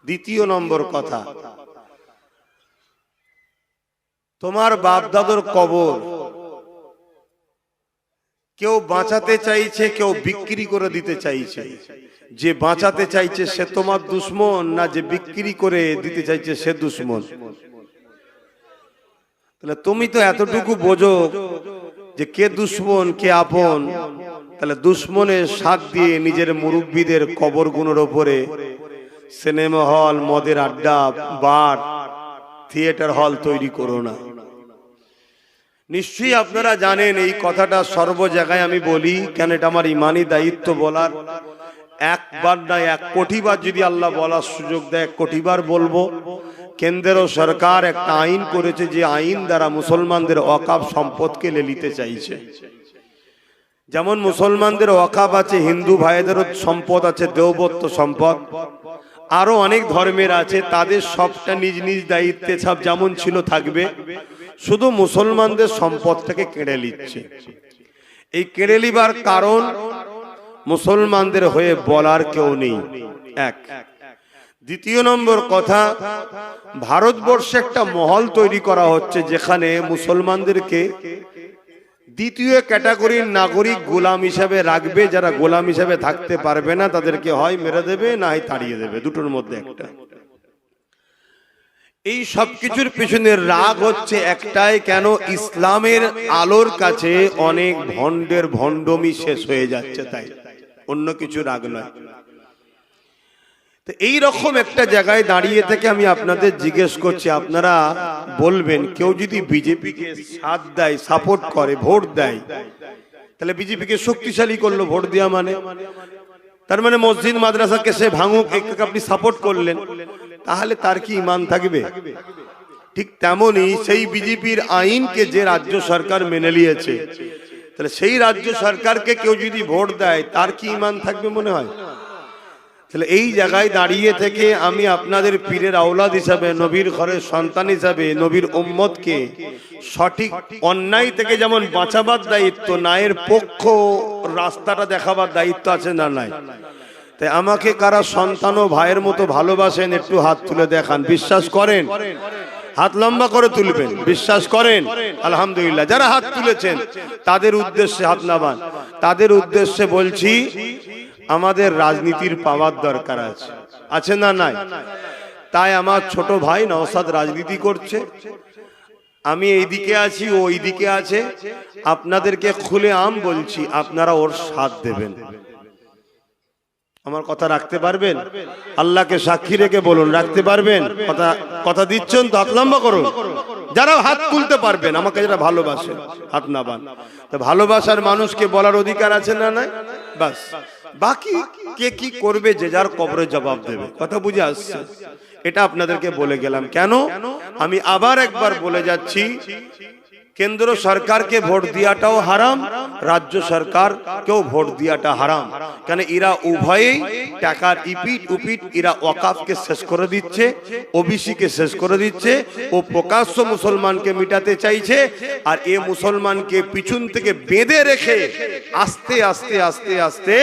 দ্বিতীয় নম্বর কথা, তোমার বাপ দাদুর কবর কেউ বাঁচাতে চাইছে, কেউ বিক্রি করে দিতে চাইছে। যে বাঁচাতে চাইছে সে তোমার দুশ্মন, না যে বিক্রি করে দিতে চাইছে সে দুশ্মন? তাহলে তুমি তো এতটুকু বোঝো যে কে দুশ্মন কে আপন। তাহলে দুশ্মনের সাথ দিয়ে নিজের মুরব্বীদের কবরগুলোর ওপরে সিনেমা হল, মদের আড্ডা, বার, থিয়েটার হল তৈরি করো না। নিশ্চয়ই আপনারা জানেন এই কথাটা সর্ব জায়গায় আমি বলি, কেন এটা আমার ইমানি দায়িত্ব বলার। একবার না 1 কোটিবার যদি আল্লাহ বলার সুযোগ দেয় 1 কোটিবার বলবো। কেন্দ্র সরকার একটা আইন করেছে, যে আইন দ্বারা মুসলমানদের ওয়াকফ সম্পদকে নিতে চাইছে। যেমন মুসলমানদের ওয়াকফ আছে, হিন্দু ভাইদেরও সম্পদ আছে, দেওবত্ত সম্পদ, আরো অনেক ধর্মের আছে, তাদের সবটা নিজ নিজ দায়িত্বে সব যেমন ছিল থাকবে। শুধু মুসলমানদের সম্পদটাকে কেড়ে নিচ্ছে। এই কেড়ে নিবার কারণ মুসলমানদের হয়ে বলার কেউ নেই, এক। দ্বিতীয় নম্বর কথা, ভারতবর্ষে একটা মহল তৈরি করা হচ্ছে যেখানে মুসলমানদেরকে দ্বিতীয় ক্যাটাগরির নাগরিক গোলাম হিসাবে রাখবে। যারা গোলাম হিসাবে থাকতে পারবে না তাদেরকে হয় মেরে দেবে, না হয় তাড়িয়ে দেবে, দুটোর মধ্যে একটা। এই সবকিছুর পিছনে রাগ হচ্ছে একটাই, কেন ইসলামের আলোর কাছে অনেক ভণ্ডের ভণ্ডমি শেষ হয়ে যাচ্ছে, তাই অন্য কিছু রাগ নয়। তো এই রকম একটা জায়গায় দাঁড়িয়ে থেকে আমি আপনাদের জিজ্ঞেস করছি, আপনারা বলবেন কেউ যদি বিজেপিকে সাথ দেয়, সাপোর্ট করে, ভোট দেয়, তাহলে বিজেপিকে শক্তিশালী করলো ভোট দেওয়া মানে? তার মানে মসজিদ মাদ্রাসাকে সে ভাঙুক, আপনি সাপোর্ট করলেন, তাহলে তার কি ঈমান থাকবে? ঠিক তেমনি সেই বিজেপির আইনকে যে রাজ্য সরকার মেনে নিয়েছে, তাহলে সেই রাজ্য সরকারকে কেউ যদি ভোট দেয় তার কি ঈমান থাকবে মনে হয়? তাহলে এই জায়গায় দাঁড়িয়ে থেকে আমি আপনাদের পীরের আওলাদ হিসাবে, নবীর ঘরের সন্তান হিসাবে, নবীর উম্মতকে সঠিক অন্যায় থেকে যেমন বাঁচাবার দায়িত্ব, ন্যায়ের পক্ষ রাস্তাটা দেখাবার দায়িত্ব আছে না নাই? তাই আমাকে কারা সন্তান ও ভাইয়ের মতো ভালোবাসেন একটু হাত তুলে দেখান। বিশ্বাস করেন? হাত লম্বা করে তুলবেন। বিশ্বাস করেন? আলহামদুলিল্লাহ। যারা হাত তুলেছেন তাদের উদ্দেশ্যে হাত নামান। তাদের উদ্দেশ্যে বলছি, আমাদের রাজনীতির পাওয়ার দরকার আছে, আছে না নাই? তাই আমার ছোট ভাই নওশাদ রাজনীতি করছে, আমি এইদিকে আছি, ও এইদিকে আছে। আপনাদেরকে খুলে আম বলছি, আপনারা ওর সাথ দেবেন। আমার কথা রাখতে পারবেন? আল্লাহকে সাক্ষী রেখে বলুন, রাখতে পারবেন? কথা দিচ্ছেন তো? হাত লম্বা করুন। যারা হাত তুলতে পারবেন আমাকে যারা ভালোবাসেন হাত নামান। তো ভালোবাসার মানুষকে বলার অধিকার আছে না নাই? বাস, বাকি কে কি করবে যে যার কবরে জবাব দেবে। কথা বুঝে আসছে? এটা আপনাদেরকে বলে গেলাম। কেন? আমি আবার একবার বলে যাচ্ছি, কেন্দ্র সরকারকে ভোট দিয়াটাও হারাম, রাজ্য সরকারকেও ভোট দিয়াটা হারাম। কেন? এরা উভয়েই টাকার ইপিট উপিট, এরা ওয়াকাফকে শেষ করে দিচ্ছে, ওবিসি কে শেষ করে দিচ্ছে। ও প্রকাশ্য মুসলমানকে মিটাতে চাইছে, আর এ মুসলমানকে পিছন থেকে বেঁধে রেখে আস্তে আস্তে আস্তে আস্তে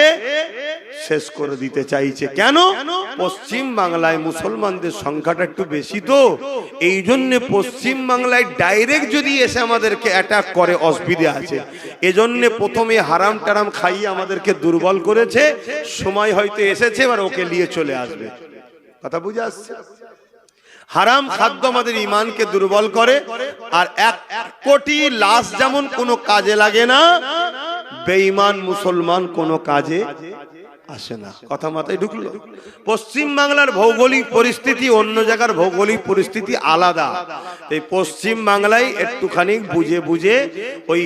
শেষ করে দিতে চাইছে। কেন? পশ্চিম বাংলায় মুসলমানদের সংখ্যাটা একটু বেশি, তো এই জন্য পশ্চিম বাংলায় ডাইরেক্ট যদি এসে আমাদেরকে অ্যাটাক করে অসুবিধা আছে। এজন্য প্রথমে হারাম টারাম খাইয়ে আমাদেরকে দুর্বল করেছে, সময় হয়তো এসেছে এবার ওকে নিয়ে চলে আসবে। কথা বুঝে আসছে? হারাম খাদ্য আমাদের ঈমানকে দুর্বল করে, আর 1 কোটি লাশ যেমন কোনো কাজে লাগে না, বেঈমান মুসলমান কোনো কাজে আসে না। কথা মাথায় ঢুকলো? পশ্চিম বাংলার ভৌগোলিক পরিস্থিতি অন্য জায়গার ভৌগোলিক পরিস্থিতি আলাদা। এই পশ্চিম বাংলায় একটুখানি বুঝে বুঝে ওই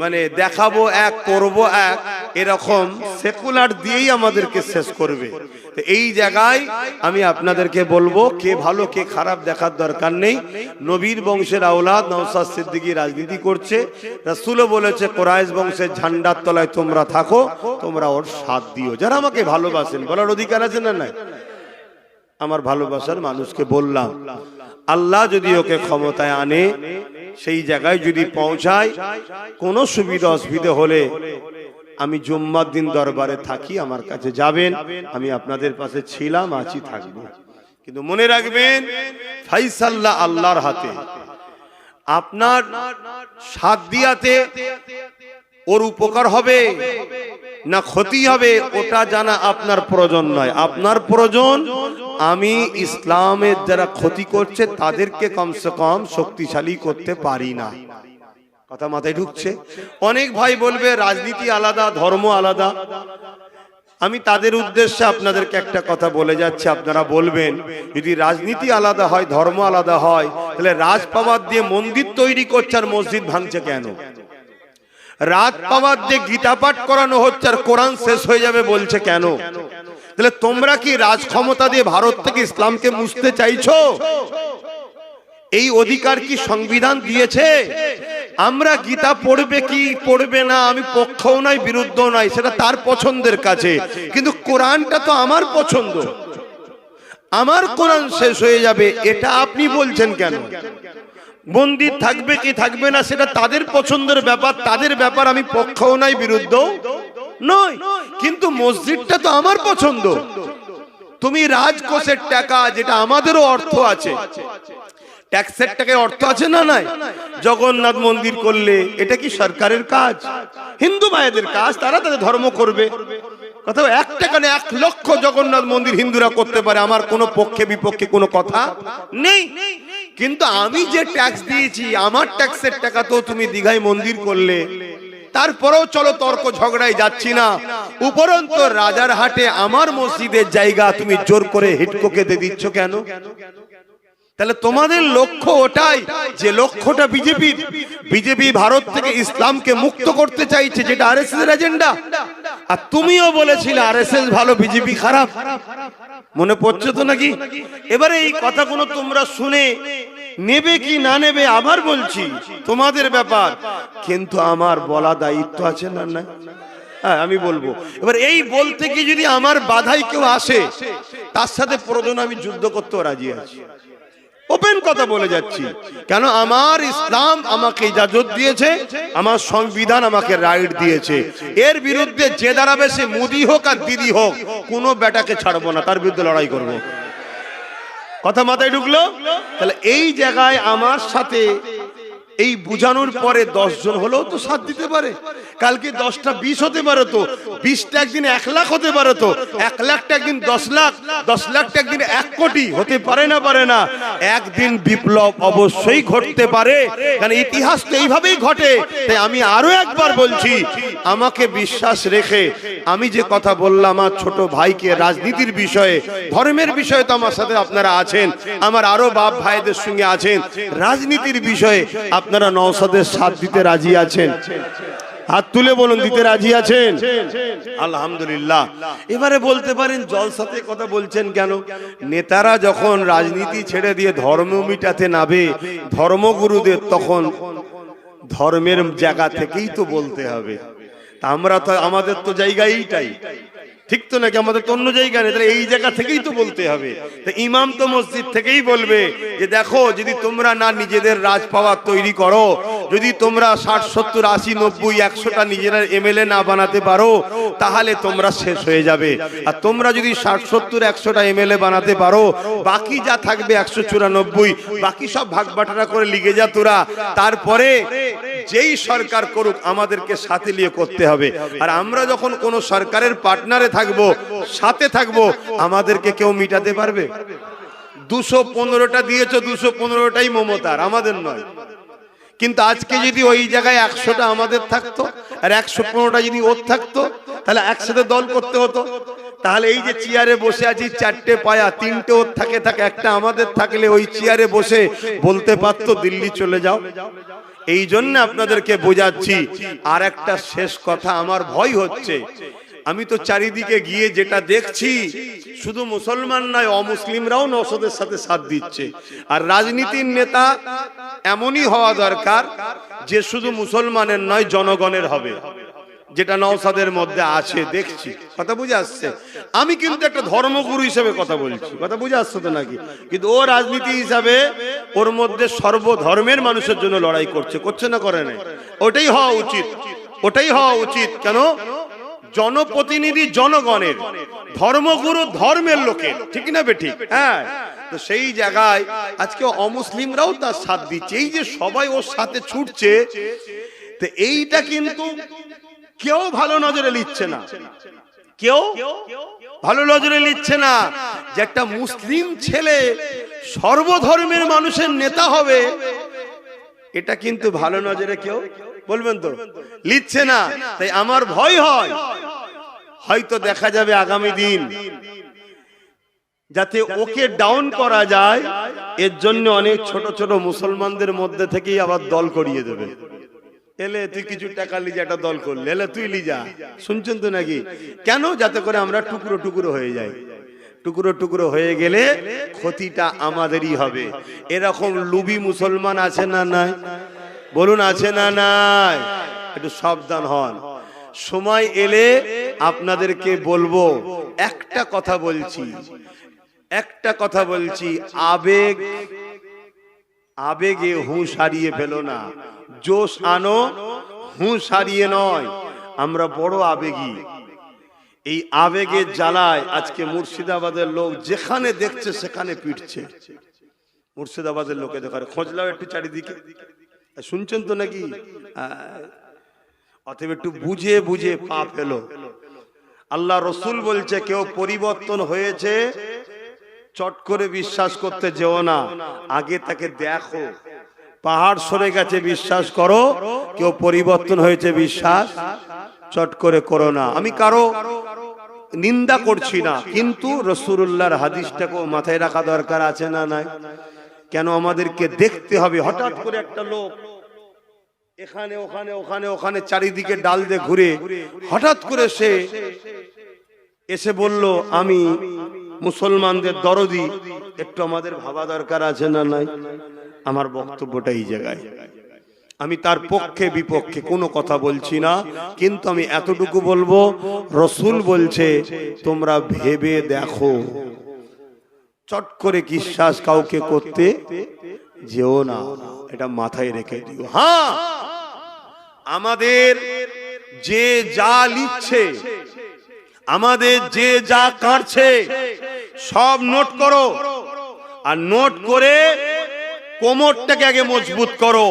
মানে দেখাবো এক করব এক, এরকম সেকুলার দিয়েই আমাদেরকে শেষ করবে। তো এই জায়গায় আমি আপনাদেরকে বলবো, কে ভালো কে খারাপ দেখার দরকার নেই। নবীর বংশের আওলাদ নওশাদ সিদ্দিকী রাজনীতি করছে, রাসূলও বলেছে কুরাইশ বংশের ঝান্ডার তলায় তোমরা থাকো, তোমরা ওর সাথ দিও। যারা আমাকে ভালোবাসেন বলার অধিকার আছে না নাই? আমার ভালোবাসার মানুষকে বললাম, আল্লাহ যদি ওকে ক্ষমতায় আনে, সেই জায়গায় যদি পৌঁছায়, কোনো সুবিধা অসুবিধা হলে আমি জুম্মার দিন দরবারে থাকি, আমার কাছে যাবেন, আমি আপনাদের পাশে ছিলাম, আছি, থাকবো। কিন্তু মনে রাখবেন, ফাইসাল্লাহ আল্লাহর হাতে। আপনার সাথ দিয়াতে ওর উপকার হবে না ক্ষতি হবে ওটা জানা আপনার প্রয়োজন নয়। আপনার প্রয়োজন আমি ইসলামের যারা ক্ষতি করছে তাদেরকে কমসে কম শক্তিশালী করতে পারি না। কথা মাথায় ঢুকছে? অনেক ভাই বলবে রাজনীতি আলাদা, ধর্ম আলাদা। আমি তাদের উদ্দেশ্যে আপনাদেরকে একটা কথা বলে যাচ্ছি, আপনারা বলবেন যদি রাজনীতি আলাদা হয়, ধর্ম আলাদা হয়, তাহলে রাজ পাওয়ার দিয়ে মন্দির তৈরি করছে আর মসজিদ ভাঙছে কেন? রাত পাওয়ার দিয়ে গীতা পাঠ করানো হচ্ছে আর কোরআন শেষ হয়ে যাবে বলছে কেন? তাহলে তোমরা কি রাজ ক্ষমতা দিয়ে ভারত থেকে ইসলামকে মুছতে চাইছো? এই অধিকার কি সংবিধান দিয়েছে? আমরা গীতা পড়বে কি পড়বে না আমি পক্ষও নাই বিরুদ্ধও নাই, সেটা তার পছন্দের কাছে, কিন্তু কোরআনটা তো আমার পছন্দ। আমার কোরআন শেষ হয়ে যাবে এটা আপনি বলছেন কেন? মন্দির থাকবে কি থাকবে না সেটা তাদের পছন্দের ব্যাপার, তাদের ব্যাপার, আমি পক্ষও নাই বিরুদ্ধও নয়, কিন্তু মসজিদটা তো আমার পছন্দ। তুমি রাজকোষের টাকা, যেটা আমাদেরও অর্থ আছে, ট্যাক্সের টাকায় অর্থ আছে না নাই? জগন্নাথ মন্দির করলে এটা কি সরকারের কাজ? হিন্দু ভাইদের কাজ, তারা তাদের ধর্ম করবে। কথা 1 টাকা না 1 লক্ষ জগন্নাথ মন্দির হিন্দুরা করতে পারে, আমার কোনো পক্ষে বিপক্ষে কোনো কথা নেই। কিন্তু আমি যে ট্যাক্স দিয়েছি, আমার ট্যাক্সের টাকা তো তুমি দীঘায় মন্দির করলে, তারপরেও চলো তর্ক ঝগড়ায় যাচ্ছি না। উপরন্তু রাজারহাটে আমার মসজিদের জায়গা তুমি জোর করে হিটকোকে দিয়ে দিচ্ছ কেন? তাহলে তোমাদের লক্ষ্য ওটাই, যে লক্ষ্যটা বিজেপি ভারত থেকে ইসলামকে মুক্ত করতে চাইছে, যেটা আরএসএস এর এজেন্ডা। আর তুমিও বলেছিলে আরএসএস ভালো বিজেপি খারাপ, মনে পড়ছে তো নাকি? এবারে এই কথাগুলো তোমরা শুনে নেবে কি না নেবে আবার বলছি তোমাদের ব্যাপার, কিন্তু আমার বলা দায়িত্ব আছে না? না, আমি বলবো। এবার এই বলতে কি যদি আমার বাধাই কেউ আসে, তার সাথে প্রয়োজন আমি যুদ্ধ করতে রাজি আছি। ওপেন কথা বলে যাচ্ছি, কেন আমার ইসলাম আমাকে ইজাজত দিয়েছে, আমার সংবিধান আমাকে রাইট দিয়েছে। এর বিরুদ্ধে যে দাঁড়াবে সে মোদি হোক আর দিদি হোক, কোনো বেটাকে ছাড়বো না, তার বিরুদ্ধে লড়াই করব। কথা মাথায় ঢুকলো? তাহলে এই জায়গায় আমার সাথে এই বুঝানোর পরে 10 জন হলেও তো সাথ দিতে পারে। কালকে 10টা 20 হতে পারে, তো 20টা একদিন 1 লাখ হতে পারে, তো 1 লাখটা একদিন 10 লাখ, 10 লাখটা একদিন 1 কোটি হতে পারে না? পারে না? একদিন বিপ্লব অবশ্যই ঘটতে পারে, কারণ ইতিহাস তো এইভাবেই ঘটে। তাই আমি আরো একবার বলছি, আমাকে বিশ্বাস রেখে আমি যে কথা বললাম আমার ছোট ভাইকে রাজনীতির বিষয়ে, ধর্মের বিষয়ে তো আমার সাথে আপনারা আছেন, আমার আরো বাপ ভাইদের সঙ্গে আছেন, রাজনীতির বিষয়ে আপনারা নওশাদের সাথ দিতে রাজি আছেন? হাত তুলে বলুন, দিতে রাজি আছেন? আলহামদুলিল্লাহ। এবারে বলতে পারেন জলসাতে কথা বলছেন কেন? নেতারা যখন রাজনীতি ছেড়ে দিয়ে ধর্ম মিটাতে নামে ধর্মগুরুদের, তখন ধর্মের জায়গা থেকেই তো বলতে হবে। তা আমরা তো, আমাদের তো জায়গা এইটাই, ঠিক তো নাকি? আমাদের তো অন্য জায়গা নেই, তাহলে এই জায়গা থেকেই তো বলতে হবে। তো ইমাম তো মসজিদ থেকেই বলবে যে দেখো, যদি তোমরা না নিজেদের রাজ পাওয়ার তৈরি করো, যদি তোমরা 60, 70, 80, 90, 100টা নিজেরা এমএলএ না বানাতে পারো, তাহলে তোমরা শেষ হয়ে যাবে। আর তোমরা যদি 60, 70, 100টা এমএলএ বানাতে পারো, বাকি যা থাকবে 194, বাকি সব ভাগ বাটোয়ারা করে লিগে যা তোরা। তারপরে যেই সরকার করুক আমাদেরকে সাথে নিয়ে করতে হবে। আর আমরা যখন কোন সরকারের পার্টনারে থাকবো, সাথে থাকবো, আমাদেরকে কেউ মিটাতে পারবে? 215টা দিয়েছো, 215টাই মমতার, আমাদের নয়। কিন্তু আজকে যদি ওই জায়গায় 100টা আমাদের থাকতো আর 115টা যদি ওর থাকতো, তাহলে একসাথে দল করতে হতো। তাহলে এই যে চেয়ারে বসে আছি, 4টে পায়া, 3টে ওর থাকে, একটা আমাদের থাকলে ওই চেয়ারে বসে বলতে পারতো দিল্লি চলে যাও। এই জন্য আপনাদেরকে বোঝাচ্ছি। আর একটা শেষ কথা, আমার ভয় হচ্ছে, আমি তো চারিদিকে গিয়ে যেটা দেখছি, শুধু মুসলমান নয়, অমুসলিমরাও নওশাদের সাথে সাথ দিচ্ছে। আর রাজনীতির নেতা এমনই হওয়া দরকার যে শুধু মুসলমানের নয়, জনগণের হবে, যেটা নওশাদের মধ্যে আছে দেখছি। কথা বুঝে আসছে? আমি কিন্তু একটা ধর্মগুরু হিসেবে কথা বলছি, কথা বুঝে আসছে তো নাকি? কিন্তু ও রাজনীতি হিসাবে ওর মধ্যে সর্বধর্মের মানুষের জন্য লড়াই করছে, করছে না করে না? ওটাই হওয়া উচিত, ওটাই হওয়া উচিত। কেন? জনপ্রতিনিধি জনগণের, ধর্মগুরু ধর্মের লোকের, ঠিক না বেঠিক? হ্যাঁ। তো সেই জায়গায় আজকে অমুসলিমরাও তার সাথ দিচ্ছে। এই যে সবাই ওর সাথে ছুটছে, তো এইটা কিন্তু কেউ ভালো নজরে নিচ্ছে না, কেউ ভালো নজরে নিচ্ছে না যে একটা মুসলিম ছেলে সর্বধর্মের মানুষের নেতা হবে, এটা কিন্তু ভালো নজরে কেউ, বলবেন তো, লিখছে না। তাই আমার ভয় হয়, হয়তো দেখা যাবে আগামী দিন যাতে ওকে ডাউন করা যায়, এর জন্য অনেক ছোট ছোট মুসলমানদের মধ্যে থেকেই আবার দল করিয়ে দেবে। এলে তুই কিছু টাকা লিজা, একটা দল করলে, এলে তুই লিজা, শুনছেন তো নাকি? কেন? যাতে করে আমরা টুকরো টুকরো হয়ে যাই। টুকরো টুকরো হয়ে গেলে ক্ষতিটা আমাদেরই হবে। এরকম লুবি মুসলমান আছে না নাই? বলুন, আছে না নাই? একটু সাবধান হন। সময় এলে আপনাদেরকে বলবো। একটা কথা বলছি, একটা কথা বলছি, আবেগে হুঁশ হারিয়ে ফেলো না, জোশ আনো, হুঁশ হারিয়ে নয়। আমরা বড় আবেগী, এই আবেগের জ্বালায় আজকে মুর্শিদাবাদের লোক যেখানে দেখছে সেখানে পিটছে। মুর্শিদাবাদের লোকে দেখার খোঁজ লাও একটু চারিদিকে, শুনছেন তো নাকি? অতএব একটু বুঝে বুঝে পা ফেলো। আল্লাহ রসুল বলছে, কেউ পরিবর্তন হয়েছে চট করে বিশ্বাস করতে যেও না, আগে তাকে দেখো। পাহাড় সরে গেছে বিশ্বাস করো, কেউ পরিবর্তন হয়েছে বিশ্বাস চট করে করো না। আমি কারো নিন্দা করছি না, কিন্তু রাসূলুল্লাহর হাদিসটাকে মাথায় রাখা দরকার আছে না নাই? কেন আমাদেরকে দেখতে হবে? হঠাৎ করে একটা লোক এখানে ওখানে ওখানে ওখানে চারিদিকে ডাল দিয়ে ঘুরে হঠাৎ করে সে এসে বলল আমি মুসলমানদের দরদি, একটু আমাদের ভাবা দরকার আছে না নাই? আমার বক্তব্যটা এই জায়গায়, আমি তার পক্ষে বিপক্ষে কোনো কথা বলছি না, কিন্তু আমি এতটুকু বলবো, রসুল বলছে তোমরা ভেবে দেখো, চট করে বিশ্বাস কাউকে করতে যেও না, এটা মাথায় রেখে দিও। হ্যাঁ, আমাদের যে যা লিখছে, আমাদের যে যা কাটছে, সব নোট করো, আর নোট করে কোমরটাকে আগে মজবুত করো,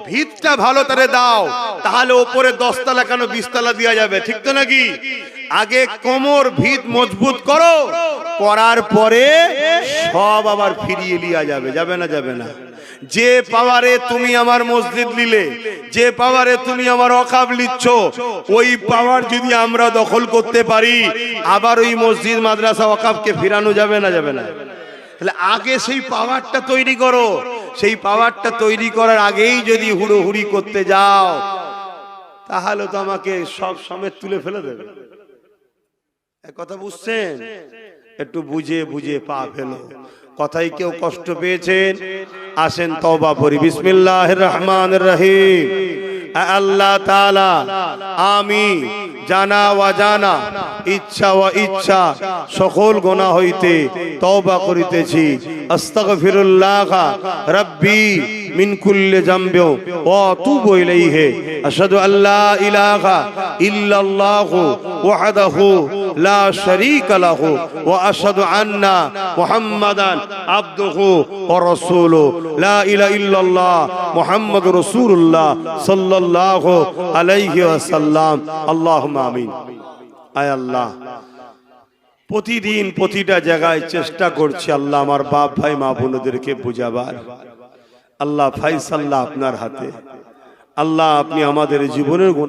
ভিতটা ভালো তারে দাও, তাহলে ওপরে 10 তলা কেন 20 তলা দেওয়া যাবে, ঠিক তো নাকি? আগে কোমর ভিত মজবুত করো, করার পরে সব আবার ফিরিয়ে লিয়া যাবে। যাবে না? যাবে না। যে পাওয়ারে তুমি আমার মসজিদ নিলে, যে পাওয়ারে তুমি আমার ওয়াকফ নিচ্ছ, ওই পাওয়ার যদি আমরা দখল করতে পারি, আবার ওই মসজিদ মাদ্রাসা ওয়াকফকে ফিরানো যাবে না? যাবে না? তাহলে আগে সেই পাওয়ারটা তৈরি করো। সেই পাওয়ারটা তৈরি করার আগেই যদি হুড়োহুড়ি করতে যাও, তাহলে তো আমাকে সব সমেত তুলে ফেলে দেবে। এক কথা বুঝছেন? একটু বুঝে বুঝে পা ফেলো। কথাই কেউ কষ্ট পেয়েছেন, আসেন তওবা করি। বিসমিল্লাহির রহমানির রহিম। আল্লাহ তাআলা, আমি জানা অজানা, ইচ্ছা ও ইচ্ছা সকল গুনাহ হইতে তওবা করিতেছি। আস্তাগফিরুল্লাহ রাব্বি মিন কুল্লি যামবি ওয়া আতুবু ইলাইহি। আশহাদু আল্লা ইলাহা ইল্লাল্লাহু ওয়াহদাহু লা শারীকা লাহু ওয়া আশহাদু আন্না মুহাম্মাদান আবদুহু ওয়া রাসূলুহু। লা ইলাহা ইল্লাল্লাহ মুহাম্মাদুর রাসূলুল্লাহ সাল্লাল্লাহু আলাইহি ওয়াসাল্লাম। আল্লাহুম্মা আমিন। আয় আল্লাহ, প্রতিদিন প্রতিটা জায়গায় চেষ্টা করছি আল্লাহ আমার বাপ ভাই মা বোনদেরকে বুঝাবার। আল্লাহ ফায়সালা আপনার হাতে। আল্লাহ আপনি আমাদের জীবনের